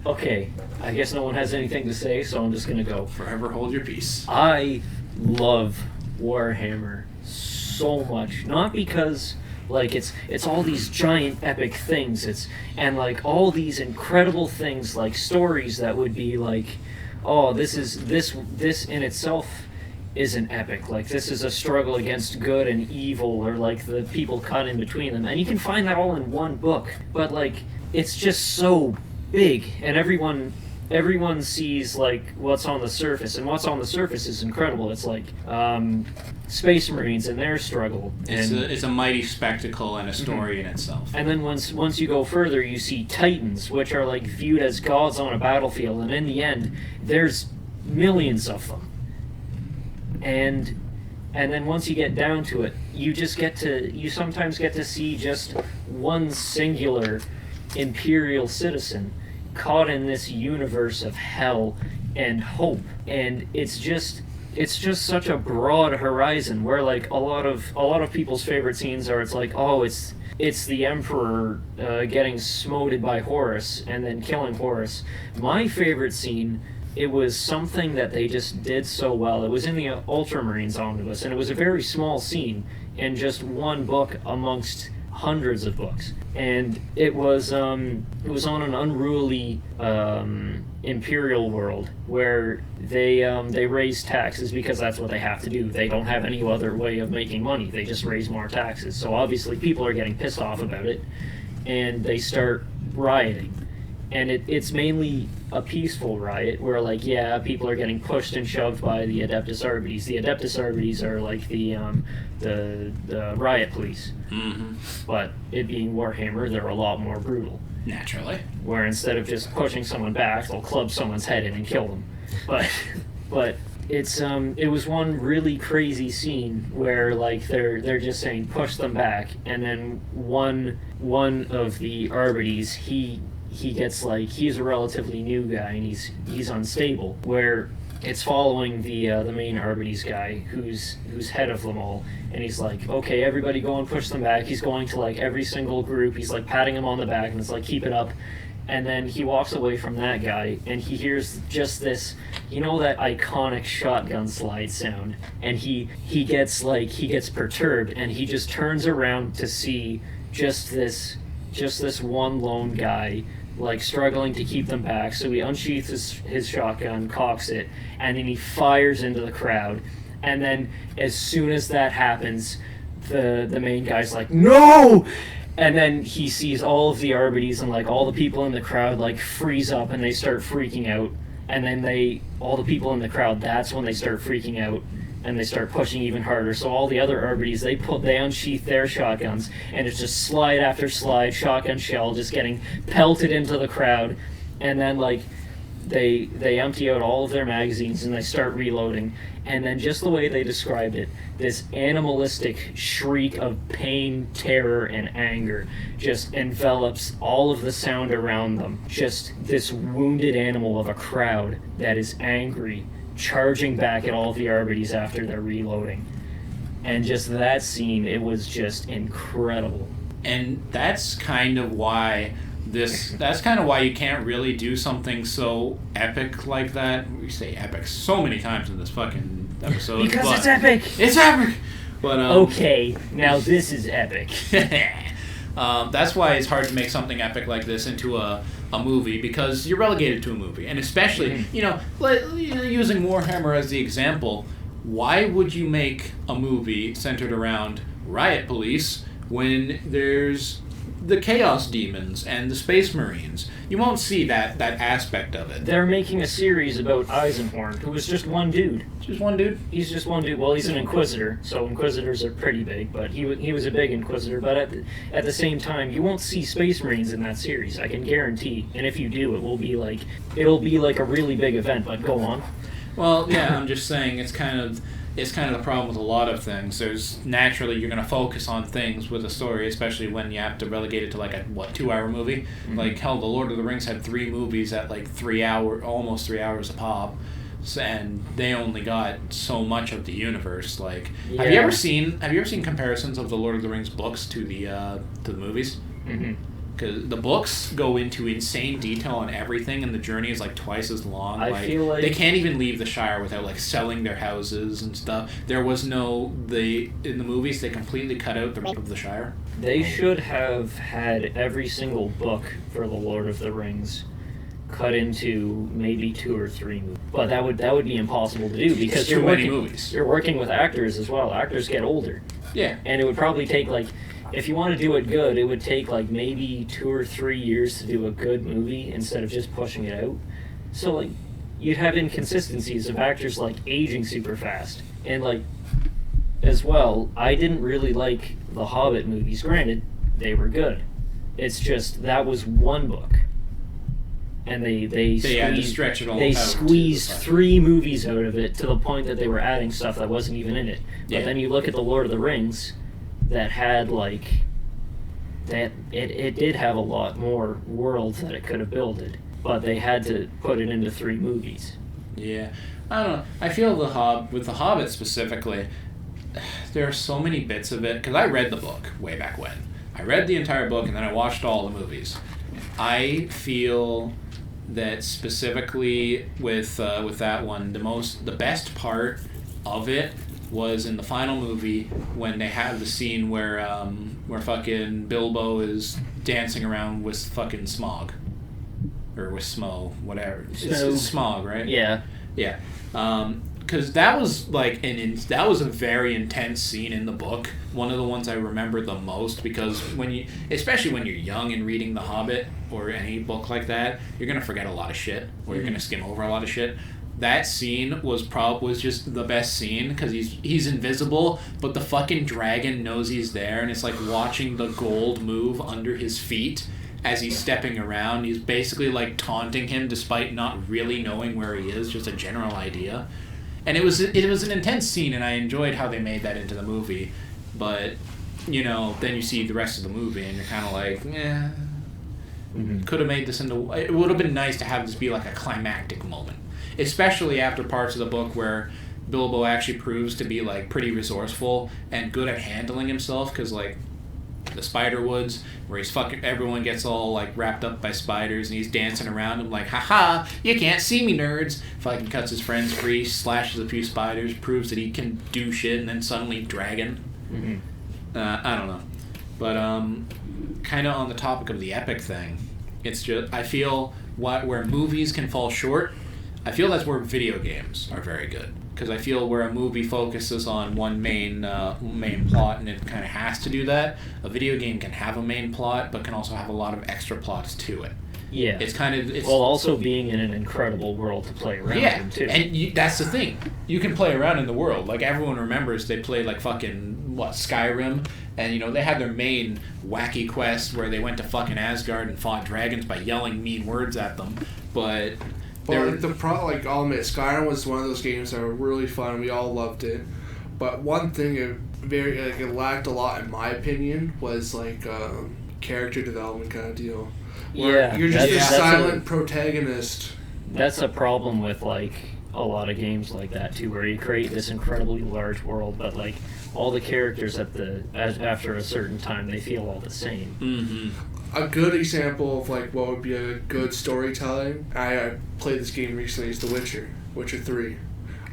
okay, I guess no one has anything to say, so I'm just gonna go. Forever hold your peace. I love Warhammer so much, not because like it's all these giant epic things, and like all these incredible things, like stories that would be like, oh, this in itself isn't epic, like this is a struggle against good and evil, or like the people caught in between them, and you can find that all in one book, but like it's just so big, and everyone sees like what's on the surface, and what's on the surface is incredible. It's like Space Marines and their struggle, and It's a mighty spectacle and a story in itself. and then once you go further, you see Titans, which are like viewed as gods on a battlefield, and in the end, there's millions of them. And then once you get down to it, you sometimes get to see just one singular Imperial citizen caught in this universe of hell and hope, and it's just such a broad horizon where like a lot of people's favorite scenes are, it's like, oh, it's the Emperor getting smoted by Horus and then killing Horus. My favorite scene, it was something that they just did so well. It was in the Ultramarines omnibus, and it was a very small scene in just one book amongst hundreds of books, and it was on an unruly imperial world where they raise taxes because that's what they have to do. They don't have any other way of making money. They just raise more taxes. So obviously people are getting pissed off about it, and they start rioting. And it's mainly a peaceful riot where, like, yeah, people are getting pushed and shoved by the Adeptus Arbites. The Adeptus Arbites are like the riot police. Mm-hmm. But it being Warhammer, they're a lot more brutal. Naturally. Where instead of just pushing someone back, they'll club someone's head in and kill them. But it was one really crazy scene where like they're just saying push them back, and then one of the Arbites, he gets like, he's a relatively new guy and he's unstable, where it's following the main Arbites guy who's head of them all, and he's like, okay, everybody go and push them back. He's going to like every single group, he's like patting them on the back, and it's like, keep it up. And then he walks away from that guy, and he hears just this, that iconic shotgun slide sound, and he gets perturbed, and he just turns around to see just this one lone guy like struggling to keep them back. So he unsheaths his shotgun, cocks it, and then he fires into the crowd. And then as soon as that happens, the main guy's like, no! And then he sees all of the Arbites and like all the people in the crowd like freeze up and they start freaking out. And then all the people in the crowd, that's when they start freaking out and they start pushing even harder. So all the other Arbites, they unsheath their shotguns, and it's just slide after slide, shotgun shell just getting pelted into the crowd. And then like they empty out all of their magazines and they start reloading, and then just the way they described it, this animalistic shriek of pain, terror, and anger just envelops all of the sound around them. Just this wounded animal of a crowd that is angry, charging back at all the Arbites after they're reloading. And just that scene, it was just incredible. And that's kind of why you can't really do something so epic like that. We say epic so many times in this fucking episode. Because but it's epic! It's epic! But, Okay, now this is epic. that's why it's hard to make something epic like this into a movie, because you're relegated to a movie. And especially, using Warhammer as the example, why would you make a movie centered around riot police when there's the Chaos Demons and the Space Marines? You won't see that aspect of it. They're making a series about Eisenhorn, who was just one dude. Just one dude? He's just one dude. Well, he's an Inquisitor, so Inquisitors are pretty big, but he was a big Inquisitor. But at the same time, you won't see Space Marines in that series, I can guarantee. And if you do, it'll be like a really big event, but go on. Well, yeah, I'm just saying it's kind of the problem with a lot of things. There's naturally you're going to focus on things with a story, especially when you have to relegate it to like a 2-hour movie. Mm-hmm. Like hell, The Lord of the Rings had 3 movies at like almost 3 hours a pop, and they only got so much of the universe. Like, yeah. Have you ever seen comparisons of the Lord of the Rings books to the movies? Mm-hmm. Because the books go into insane detail on everything, and the journey is like twice as long. I feel like they can't even leave the Shire without like selling their houses and stuff. There was in the movies they completely cut out the of the Shire. They should have had every single book for the Lord of the Rings cut into maybe 2 or 3 movies. But that would be impossible to do because too many movies. You're working with actors as well. Actors get older. Yeah. And it would probably take like, if you want to do it good, it would take like maybe 2 or 3 years to do a good movie instead of just pushing it out. So like, you'd have inconsistencies of actors like aging super fast. And like, as well, I didn't really like the Hobbit movies. Granted, they were good. It's just, that was one book. And they had to stretch it all they out squeezed 3 movies out of it to the point that they were adding stuff that wasn't even in it. But then you look at the Lord of the Rings, that had like that it did have a lot more worlds that it could have builded, but they had to put it into 3 movies. Yeah, I don't know. I feel with the Hobbit specifically, there are so many bits of it, because I read the book way back when. I read the entire book and then I watched all the movies. I feel that specifically with that one, the best part of it was in the final movie when they have the scene where fucking Bilbo is dancing around with fucking Smaug. Or with Smo, whatever. It's Smaug, right? Yeah. Yeah. Because that was like that was a very intense scene in the book. One of the ones I remember the most, because especially when you're young and reading The Hobbit or any book like that, you're gonna forget a lot of shit, or you're gonna skim over a lot of shit. That scene was just the best scene, because he's invisible, but the fucking dragon knows he's there, and it's like watching the gold move under his feet as he's stepping around. He's basically like taunting him despite not really knowing where he is, just a general idea. And it was an intense scene, and I enjoyed how they made that into the movie. But then you see the rest of the movie, and you're kind of like, yeah, could have made this into. It would have been nice to have this be like a climactic moment. Especially after parts of the book where Bilbo actually proves to be like pretty resourceful and good at handling himself, because like the Spider Woods, where he's everyone gets all like wrapped up by spiders and he's dancing around them like, haha, you can't see me, nerds. Fucking cuts his friends free, slashes a few spiders, proves that he can do shit, and then suddenly dragon. I don't know, but kind of on the topic of the epic thing, it's just, I feel where movies can fall short, I feel that's where video games are very good. Because I feel where a movie focuses on one main plot, and it kind of has to do that, a video game can have a main plot, but can also have a lot of extra plots to it. Yeah. It's kind of... While also being in an incredible world to play around in, too. And that's the thing. You can play around in the world. Like, everyone remembers they played, like, fucking, Skyrim, and, they had their main wacky quest where they went to fucking Asgard and fought dragons by yelling mean words at them, but... But like like I'll admit, Skyrim was one of those games that were really fun. We all loved it. But one thing it lacked a lot, in my opinion, was like character development kind of deal. Where Yeah, you're just a that's silent protagonist. That's a problem with like a lot of games like that too, where you create this incredibly large world, but like all the characters after a certain time they feel all the same. Mm-hmm. A good example of like what would be a good storytelling. I played this game recently. Is The Witcher 3.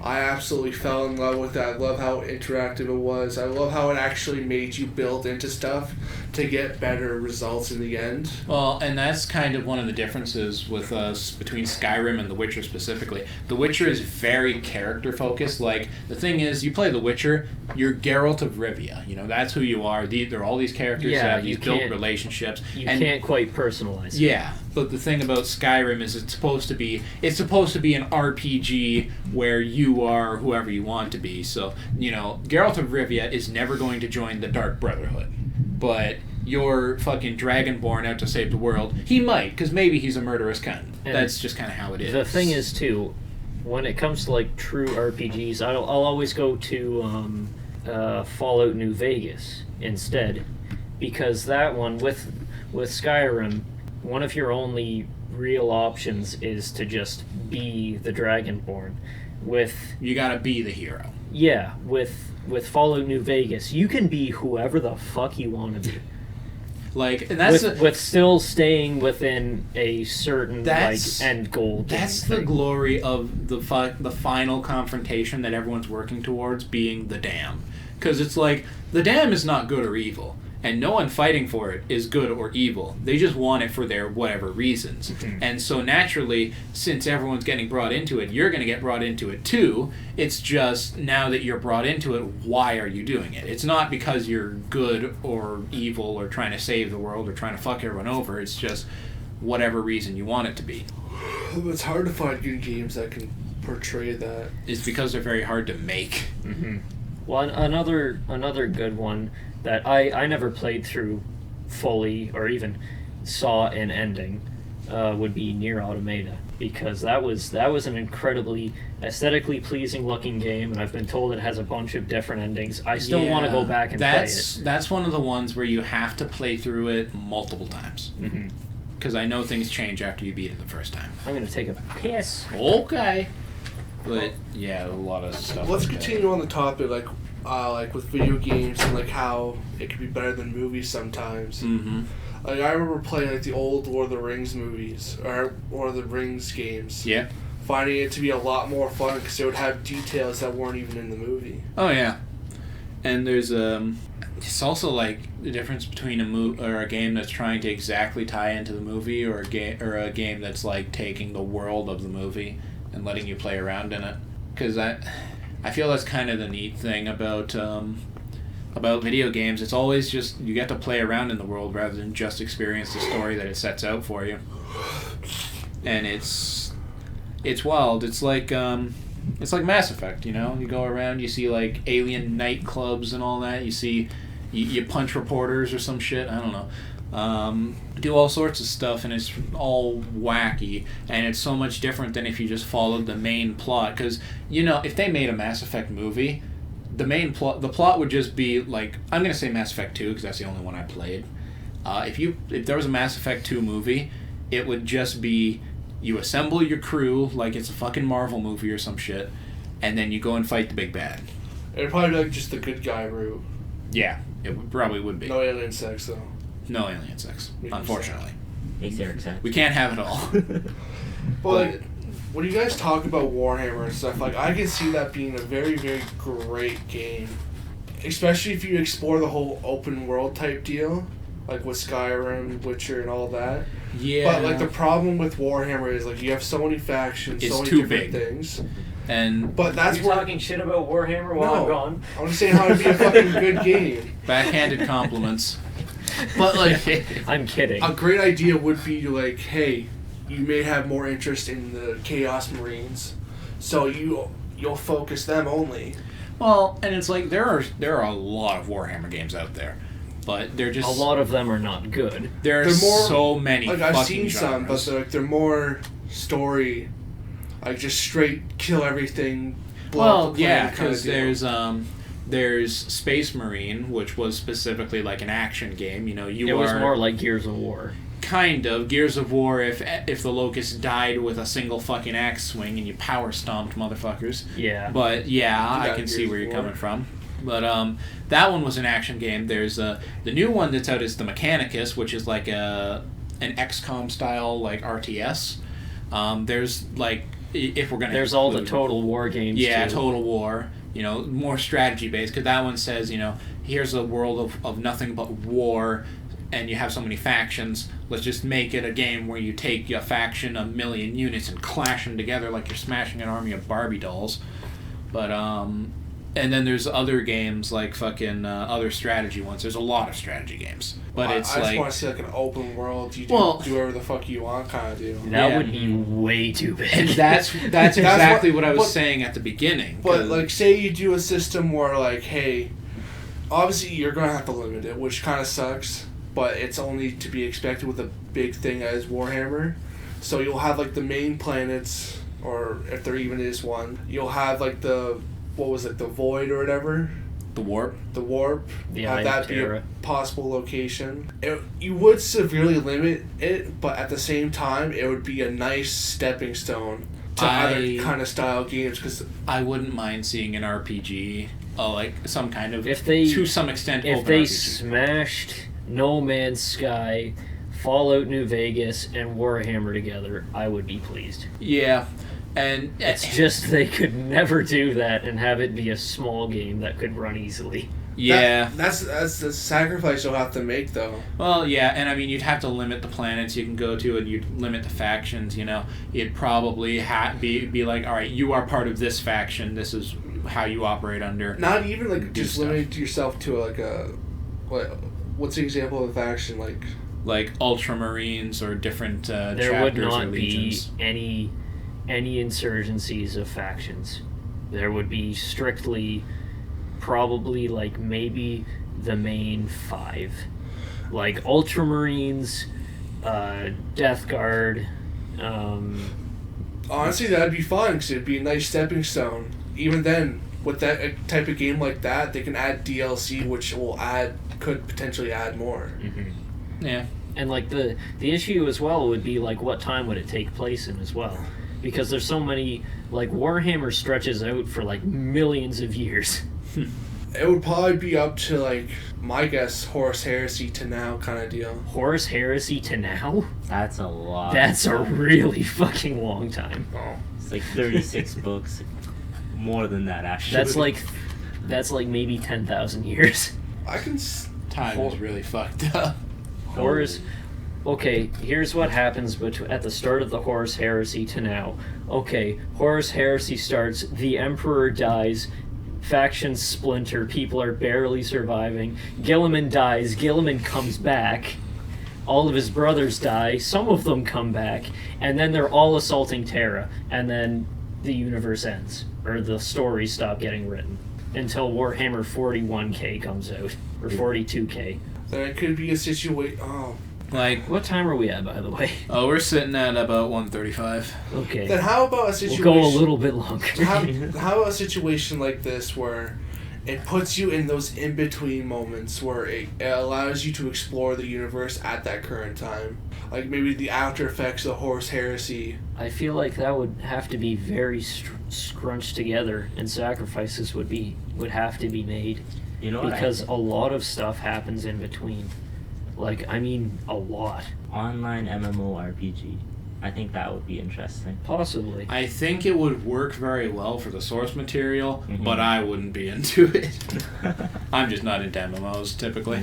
I absolutely fell in love with that. I love how interactive it was. I love how it actually made you build into stuff to get better results in the end. Well, and that's kind of one of the differences with us between Skyrim and The Witcher specifically. The Witcher is very character focused. Like, the thing is, you play The Witcher, you're Geralt of Rivia. You know, that's who you are. There are all these characters that have these built relationships. You can't quite personalize it. Yeah, but the thing about Skyrim is it's supposed to be an RPG where you are whoever you want to be. So, you know, Geralt of Rivia is never going to join the Dark Brotherhood. But your fucking Dragonborn out to save the world, he might, because maybe he's a murderous cunt. And that's just kind of how it is. The thing is, too, when it comes to like true RPGs, I'll always go to Fallout New Vegas instead, because that one with Skyrim, one of your only real options is to just be the Dragonborn. You gotta be the hero. Yeah, with Fallout New Vegas, you can be whoever the fuck you want to be. Like, and that's with still staying within a certain like end goal. That's the glory of the final confrontation that everyone's working towards, being the Dam, because it's like the Dam is not good or evil. And no one fighting for it is good or evil. They just want it for their whatever reasons. Mm-hmm. And so naturally, since everyone's getting brought into it, you're going to get brought into it too. It's just now that you're brought into it, why are you doing it? It's not because you're good or evil or trying to save the world or trying to fuck everyone over. It's just whatever reason you want it to be. It's hard to find good games that can portray that. It's because they're very hard to make. Mm-hmm. Well, another good one that I never played through fully or even saw an ending would be Nier Automata, because that was an incredibly aesthetically pleasing looking game, and I've been told it has a bunch of different endings. I still want to go back and play it. That's one of the ones where you have to play through it multiple times. Mm-hmm. Because I know things change after you beat it the first time. I'm going to take a piss. Okay. But, yeah, a lot of stuff. Let's like continue on the topic, like with video games and like how it could be better than movies sometimes. Mm-hmm. Like I remember playing like the old Lord of the Rings movies or Lord of the Rings games. Yeah. Finding it to be a lot more fun because it would have details that weren't even in the movie. Oh yeah. And there's it's also like the difference between a game that's trying to exactly tie into the movie or a game that's like taking the world of the movie and letting you play around in it. Because I feel that's kind of the neat thing about video games. It's always just you get to play around in the world rather than just experience the story that it sets out for you. And it's wild. It's like Mass Effect, you know? You go around, you see like alien nightclubs and all that. You see you punch reporters or some shit. I don't know. Do all sorts of stuff, and it's all wacky, and it's so much different than if you just followed the main plot. Because, you know, if they made a Mass Effect movie, the plot would just be like, I'm going to say Mass Effect 2 because that's the only one I played. If there was a Mass Effect 2 movie, it would just be you assemble your crew like it's a fucking Marvel movie or some shit, and then you go and fight the big bad. It'd probably be like just the good guy route. Yeah, probably would be. No alien sex though. No alien sex, unfortunately. Makes Eric sense. We can't have it all. But like, when you guys talk about Warhammer and stuff, like I can see that being a very, very great game. Especially if you explore the whole open world type deal. Like with Skyrim, Witcher, and all that. Yeah. But like the problem with Warhammer is like you have so many factions, It's so many too different big. things. And But that's You're where talking shit about Warhammer while No. I'm gone. I'm just saying how it'd be a fucking good game. backhanded compliments. But like I'm kidding. a great idea would be like, hey, you may have more interest in the Chaos Marines, so you'll focus them only. Well, and it's like there are a lot of Warhammer games out there, but they're just A lot of them are not good. There's They're more- so many. Like I've fucking seen some, but genres. they're more story like just straight kill everything. Blow Well, up the yeah, planet kinda because deal. there's Space Marine, which was specifically like an action game. You know, It was more like Gears of War. kind of Gears of War if the Locust died with a single fucking axe swing and you power stomped motherfuckers. Yeah. But yeah, I Yeah, can see Gears where of you're War. coming from. But that one was an action game. There's the new one that's out is the Mechanicus, which is like an XCOM style like RTS. There's like if we're gonna There's all the include- Total War games. yeah, too. Total War. You know, more strategy based because that one says, you know, here's a world of nothing but war, and you have so many factions. Let's just make it a game where you take a faction, 1,000,000 units, and clash them together like you're smashing an army of Barbie dolls. But and then there's other games like fucking other strategy ones. There's a lot of strategy games, but it's I just like want to see like an open world. You Well- do whatever the fuck you want, kind of deal. That Yeah. would be way too big. and that's exactly what I was but- saying at the beginning. But 'cause- like, say you do a system where like, hey, obviously you're gonna have to limit it, which kind of sucks. But it's only to be expected with a big thing as Warhammer. So you'll have like the main planets, or if there even is one, you'll have like the the Void or whatever, the warp. the Warp. The have Eye that of be Terra. a possible location. You would severely limit it, but at the same time, it would be a nice stepping stone to other kind of style games. Because I wouldn't mind seeing an RPG, like some kind of, If they- to some extent, If open they RPG. smashed No Man's Sky, Fallout New Vegas, and Warhammer together, I would be pleased. Yeah, and It's just they could never do that and have it be a small game that could run easily. yeah. that's the sacrifice you'll have to make, though. Well, yeah, and I mean, you'd have to limit the planets you can go to, and you'd limit the factions. You know, you'd probably be like, all right, you are part of this faction. This is how you operate under. Not even like Do just stuff. limiting yourself to like a what's the example of a faction like? Like Ultramarines or different There chapters would or not be legions. any insurgencies of factions. There would be strictly, probably like maybe the main 5, like Ultramarines, Death Guard. Honestly, that'd be fun because it'd be a nice stepping stone. Even then, with that type of game like that, they can add DLC, which could potentially add more. Yeah. And like the issue as well would be like what time would it take place in as well, because there's so many, like Warhammer stretches out for like millions of years. It would probably be up to like my guess, Horus Heresy to now kind of deal. Horus Heresy to now? That's a lot. That's a really fucking long time. It's like 36 books. More than that, actually. That's like maybe 10,000 years. I can. Time is really fucked up. Horus. Okay, here's what happens at the start of the Horus Heresy to now. Okay, Horus Heresy starts, the Emperor dies, factions splinter, people are barely surviving, Gilliman dies, Gilliman comes back, all of his brothers die, some of them come back, and then they're all assaulting Terra, and then the universe ends, or the stories stop getting written, until Warhammer 41k comes out, or 42k. Then it could be a situation. Oh. Like, What time are we at, by the way? oh, we're sitting at about 1:35. Okay. Then how about a We'll situation? go a little bit longer. How about a situation like this where it puts you in those in between moments where it allows you to explore the universe at that current time, like maybe the after effects of Horus Heresy. I feel like that would have to be very scrunched together, and sacrifices would have to be made, You know what? because a lot of stuff happens in between. Like, I mean, a lot. Online MMORPG. I think that would be interesting. Possibly. I think it would work very well for the source material, Mhm. but I wouldn't be into it. I'm just not into MMOs typically.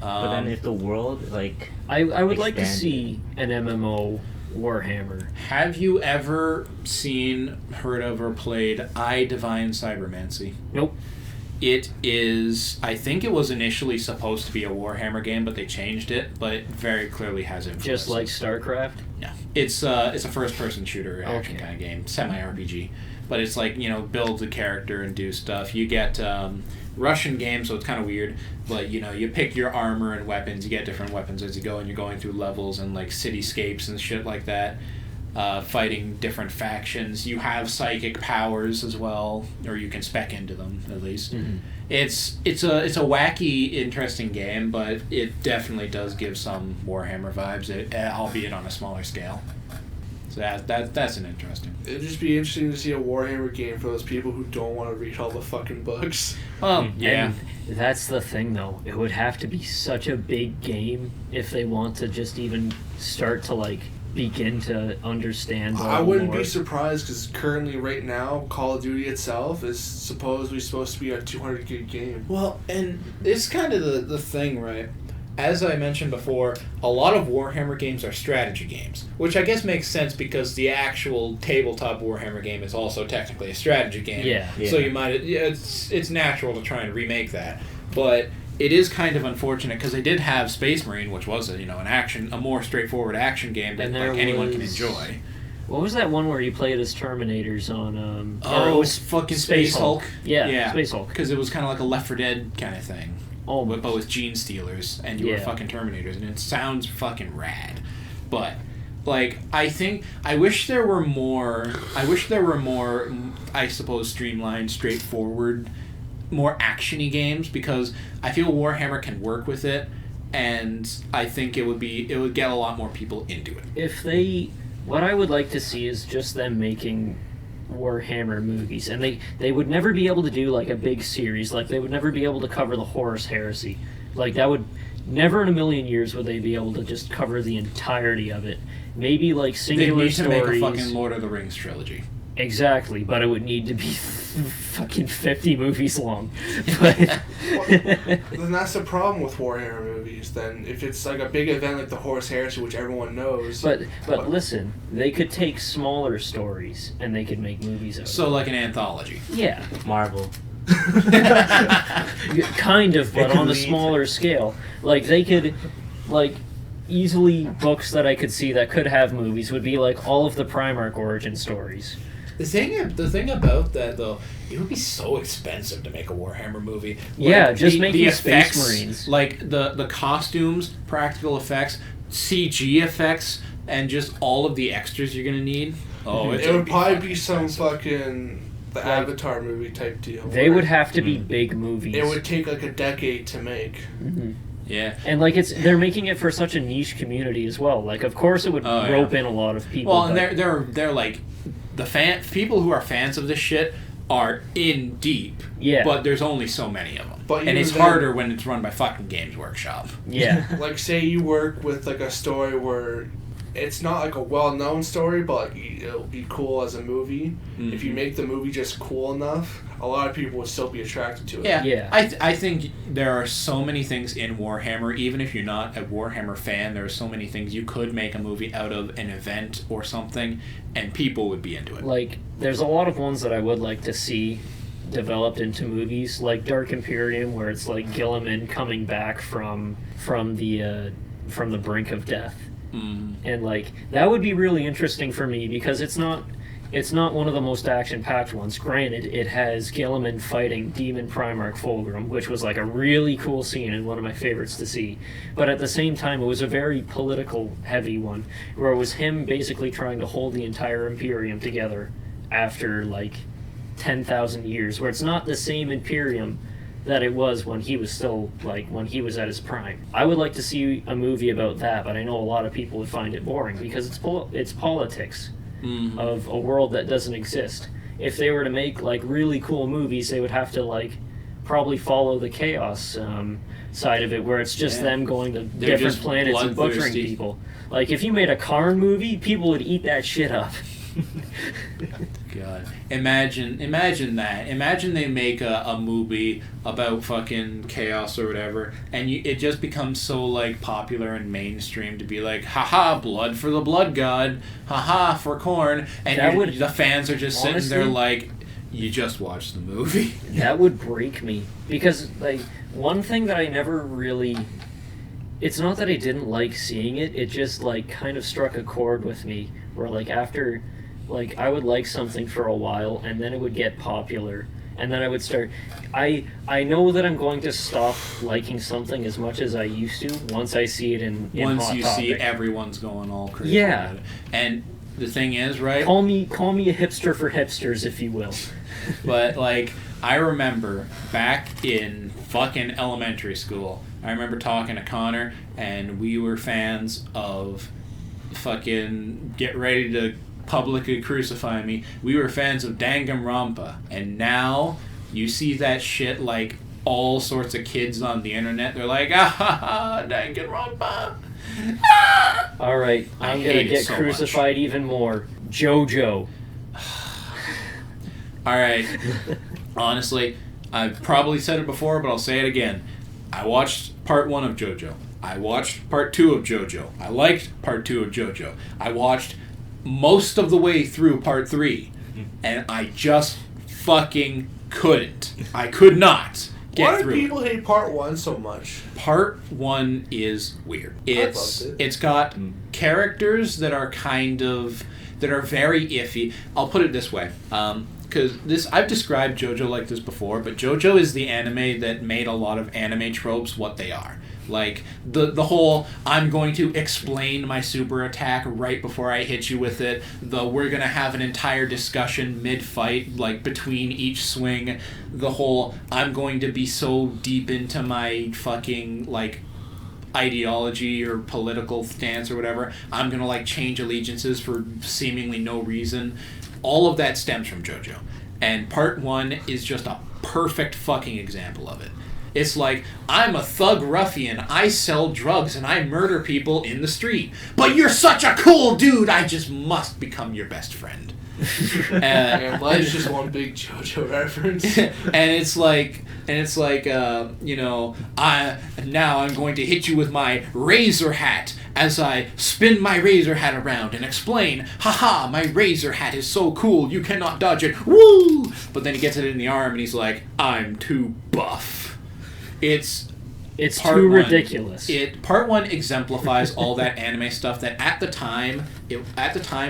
But then if the world, like... I would like to Expanded. see an MMO Warhammer. Have you ever seen, heard of, or played I Divine Cybermancy? Nope. It is, I think it was initially supposed to be a Warhammer game, but they changed it, but it very clearly has influence. Just like StarCraft? No. It's a first-person shooter action Okay. kind of game, semi-RPG. But it's like, you know, build a character and do stuff. You get Russian games, so it's kind of weird. But, you know, you pick your armor and weapons. You get different weapons as you go, and you're going through levels and, like, cityscapes and shit like that. fighting different factions. You have psychic powers as well, or you can spec into them at least. Mhm. It's a wacky, interesting game, but it definitely does give some Warhammer vibes, albeit on a smaller scale. So that's an interesting. It'd just be interesting to see a Warhammer game for those people who don't want to read all the fucking books. Well, yeah. And that's the thing, though. It would have to be such a big game if they want to just even start to, like, begin to understand. I wouldn't more. be surprised because currently, right now, Call of Duty itself is supposedly supposed to be a 200 gig game. Well, and it's kind of the thing, right? As I mentioned before, a lot of Warhammer games are strategy games, which I guess makes sense because the actual tabletop Warhammer game is also technically a strategy game. Yeah. So you might, it's natural to try and remake that, but It is kind of unfortunate because they did have Space Marine, which was a more straightforward action game that And there anyone can was- enjoy. What was that one where you played as Terminators on? or Oh, it was fucking Space Hulk. Yeah, Space Hulk. Because it was kind of like a Left 4 Dead kind of thing. Oh, But with gene stealers, and you were Yeah. fucking Terminators, and it sounds fucking rad. But, like, I wish there were more, I suppose, streamlined, straightforward, more action-y games, because I feel Warhammer can work with it, and I think it would get a lot more people into it. what I would like to see is just them making Warhammer movies, and they would never be able to do like a big series. Like they would never be able to cover the Horus Heresy. Like that would never in a million years would they be able to just cover the entirety of it. Maybe like They singular need to stories. make a fucking Lord of the Rings trilogy. Exactly, but it would need to be fucking 50 movies long. But Then that's the problem with Warhammer movies. Then if it's like a big event like the Horus Heresy, which everyone knows. but listen, they could take smaller stories and they could make movies out of So, like an anthology. it. Yeah. Marvel. Kind of, but could on a lead- smaller scale. Like they could, like, easily books that I could see that could have movies would be like all of the Primarch origin stories. the thing about that though, it would be so expensive to make a Warhammer movie. Like, Yeah, just the making effects, Space Marines. like the costumes, practical effects, CG effects, and just all of the extras you're gonna need. Oh, it would probably be some fucking the Like, Avatar movie type deal. They where would have to be big movies. It would take like a decade to make. Mhm. yeah. And like they're making it for such a niche community as well. Like of course it would Oh, yeah. rope in a lot of people. Well, and but- they're like people who are fans of this shit are in deep. Yeah. But there's only so many of them. But and even it's then- harder when it's run by fucking Games Workshop. yeah. Like say you work with like a story where it's not like a well-known story, but like, it'll be cool as a movie. If you Mhm. make the movie just cool enough, a lot of people would still be attracted to it. Yeah, Yeah. I think there are so many things in Warhammer. Even if you're not a Warhammer fan, there are so many things you could make a movie out of an event or something, and people would be into it. Like there's a lot of ones that I would like to see developed into movies, like Dark Imperium, where it's like Gilliman coming back from the brink of death. Mm. And like that would be really interesting for me because it's not one of the most action-packed ones. Granted, it has Gilliman fighting Demon Primarch Fulgrim, which was like a really cool scene and one of my favorites to see. But at the same time, it was a very political heavy one, where it was him basically trying to hold the entire Imperium together after like 10,000 years, where it's not the same Imperium that it was when he was still, like, when he was at his prime. I would like to see a movie about that, but I know a lot of people would find it boring because it's politics Mhm. of a world that doesn't exist. If they were to make, like, really cool movies, they would have to, like, probably follow the chaos side of it, where it's just Yeah. them going to They're different just planets and butchering bloodthirsty. people. Like, if you made a Karn movie, people would eat that shit up. God, imagine that. Imagine they make a movie about fucking chaos or whatever, and it just becomes so like popular and mainstream to be like, haha, blood for the blood god, haha for corn, and That would- the fans are just sitting there honestly- like, you just watched the movie. That would break me. Because, like, one thing that I never really... It's not that I didn't like seeing it, it just, like, kind of struck a chord with me. Where, like, after... Like, I would like something for a while, and then it would get popular. And then I would start... I know that I'm going to stop liking something as much as I used to once I see it in Once Hot you Topic. see everyone's going all crazy. Yeah. about it. And the thing is, right? Call me a hipster for hipsters, if you will. But, like, I remember back in fucking elementary school, I remember talking to Connor, and we were fans of fucking Get Ready to Publicly Crucify Me. We were fans of Danganronpa. And now, you see that shit, like, all sorts of kids on the internet. They're like, ah ha ha, Danganronpa. Ah! Alright, I I'm gonna hate it get so crucified even more. JoJo. Alright. Honestly, I've probably said it before, but I'll say it again. I watched part 1 of JoJo. I watched part 2 of JoJo. I liked part 2 of JoJo. I watched most of the way through part 3. And I just fucking couldn't. I could not get Why do through people hate part 1 so much? Part 1 is weird. loved it. It's got characters that are very iffy. I'll put it this way. Because I've described JoJo like this before, but JoJo is the anime that made a lot of anime tropes what they are. Like, the whole, I'm going to explain my super attack right before I hit you with it, we're going to have an entire discussion mid-fight, like, between each swing, the whole, I'm going to be so deep into my fucking, like, ideology or political stance or whatever, I'm going to, like, change allegiances for seemingly no reason. All of that stems from JoJo. And part 1 is just a perfect fucking example of it. It's like, I'm a thug ruffian, I sell drugs, and I murder people in the street. But you're such a cool dude, I just must become your best friend. And life's just one big JoJo reference. and it's like, you know, now I'm going to hit you with my razor hat as I spin my razor hat around and explain, haha, my razor hat is so cool, you cannot dodge it, woo! But then he gets it in the arm and he's like, I'm too buff. It's too ridiculous. Part 1 exemplifies all that anime stuff that at the time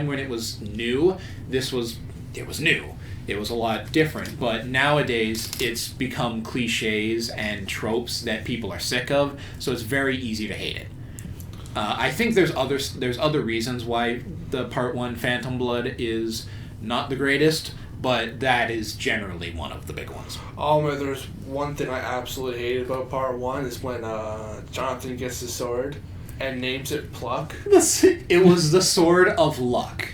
when it was new, it was new. It was a lot different, but nowadays it's become cliches and tropes that people are sick of, so it's very easy to hate it. I think there's other reasons why the Part 1 Phantom Blood is not the greatest, but that is generally one of the big ones. Oh man, there's one thing I absolutely hated about part 1 is when Jonathan gets the sword and names it Pluck. It was the Sword of Luck.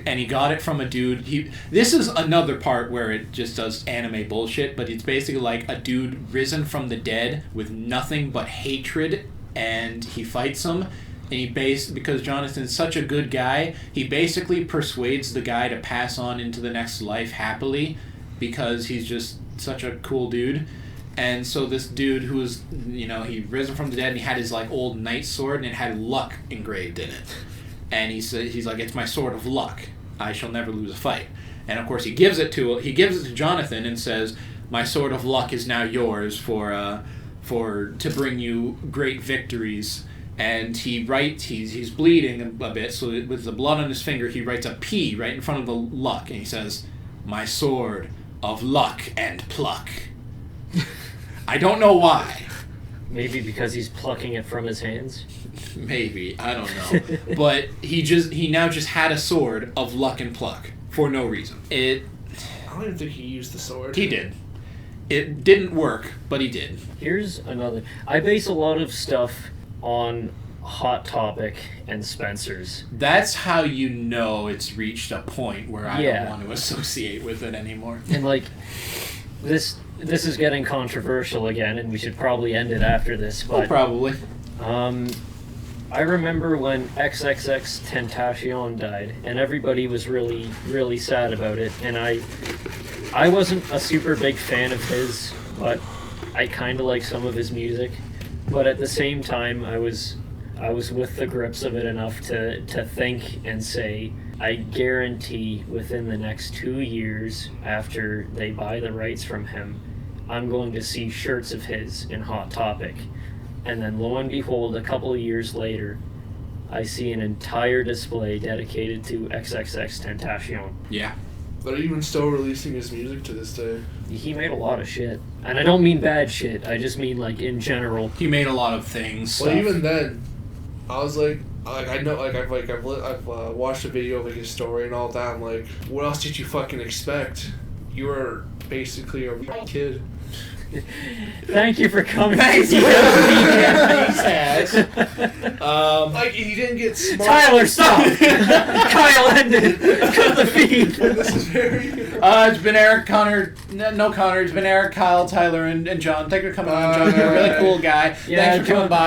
And he got it from a dude. This is another part where it just does anime bullshit, but it's basically like a dude risen from the dead with nothing but hatred, and he fights him. And because Jonathan's such a good guy, he basically persuades the guy to pass on into the next life happily because he's just such a cool dude. And so this dude who was, you know, he risen from the dead and he had his like old knight sword and it had luck engraved in it. And he's like, it's my sword of luck. I shall never lose a fight. And of course he gives it to Jonathan and says, my sword of luck is now yours to bring you great victories. And he's bleeding a bit, so with the blood on his finger, he writes a P right in front of the luck, and he says, my sword of luck and pluck. I don't know why. Maybe because he's plucking it from his hands? Maybe, I don't know. But he now just had a sword of luck and pluck, for no reason. I don't even think he used the sword. He did. It didn't work, but he did. Here's another. I base a lot of stuff on Hot Topic and Spencer's. That's how you know it's reached a point where I Yeah. don't want to associate with it anymore. And like, this is getting controversial again, and we should probably end it after this, but Probably. I remember when XXX Tentacion died, and everybody was really, really sad about it, and I wasn't a super big fan of his, but I kind of like some of his music. But at the same time, I was with the grips of it enough to think and say, I guarantee within the next 2 years after they buy the rights from him, I'm going to see shirts of his in Hot Topic. And then lo and behold, a couple of years later, I see an entire display dedicated to XXX Tentacion. Yeah. They're even still releasing his music to this day. He made a lot of shit. And I don't mean bad shit, I just mean like in general. He made a lot of things. Well, even then, I was like, like I know, like I've watched a video of like his story and all that. I'm like, what else did you fucking expect? You were basically a kid. Thank you for coming. Thanks to for the Like he didn't get smart. Tyler, stop! Kyle ended. Cut the feed. This is very. It's been Eric, Connor, no Connor. It's been Eric, Kyle, Tyler, and John. Thank you for coming on, John. You're a really cool guy. Yeah, Thanks for coming John. by.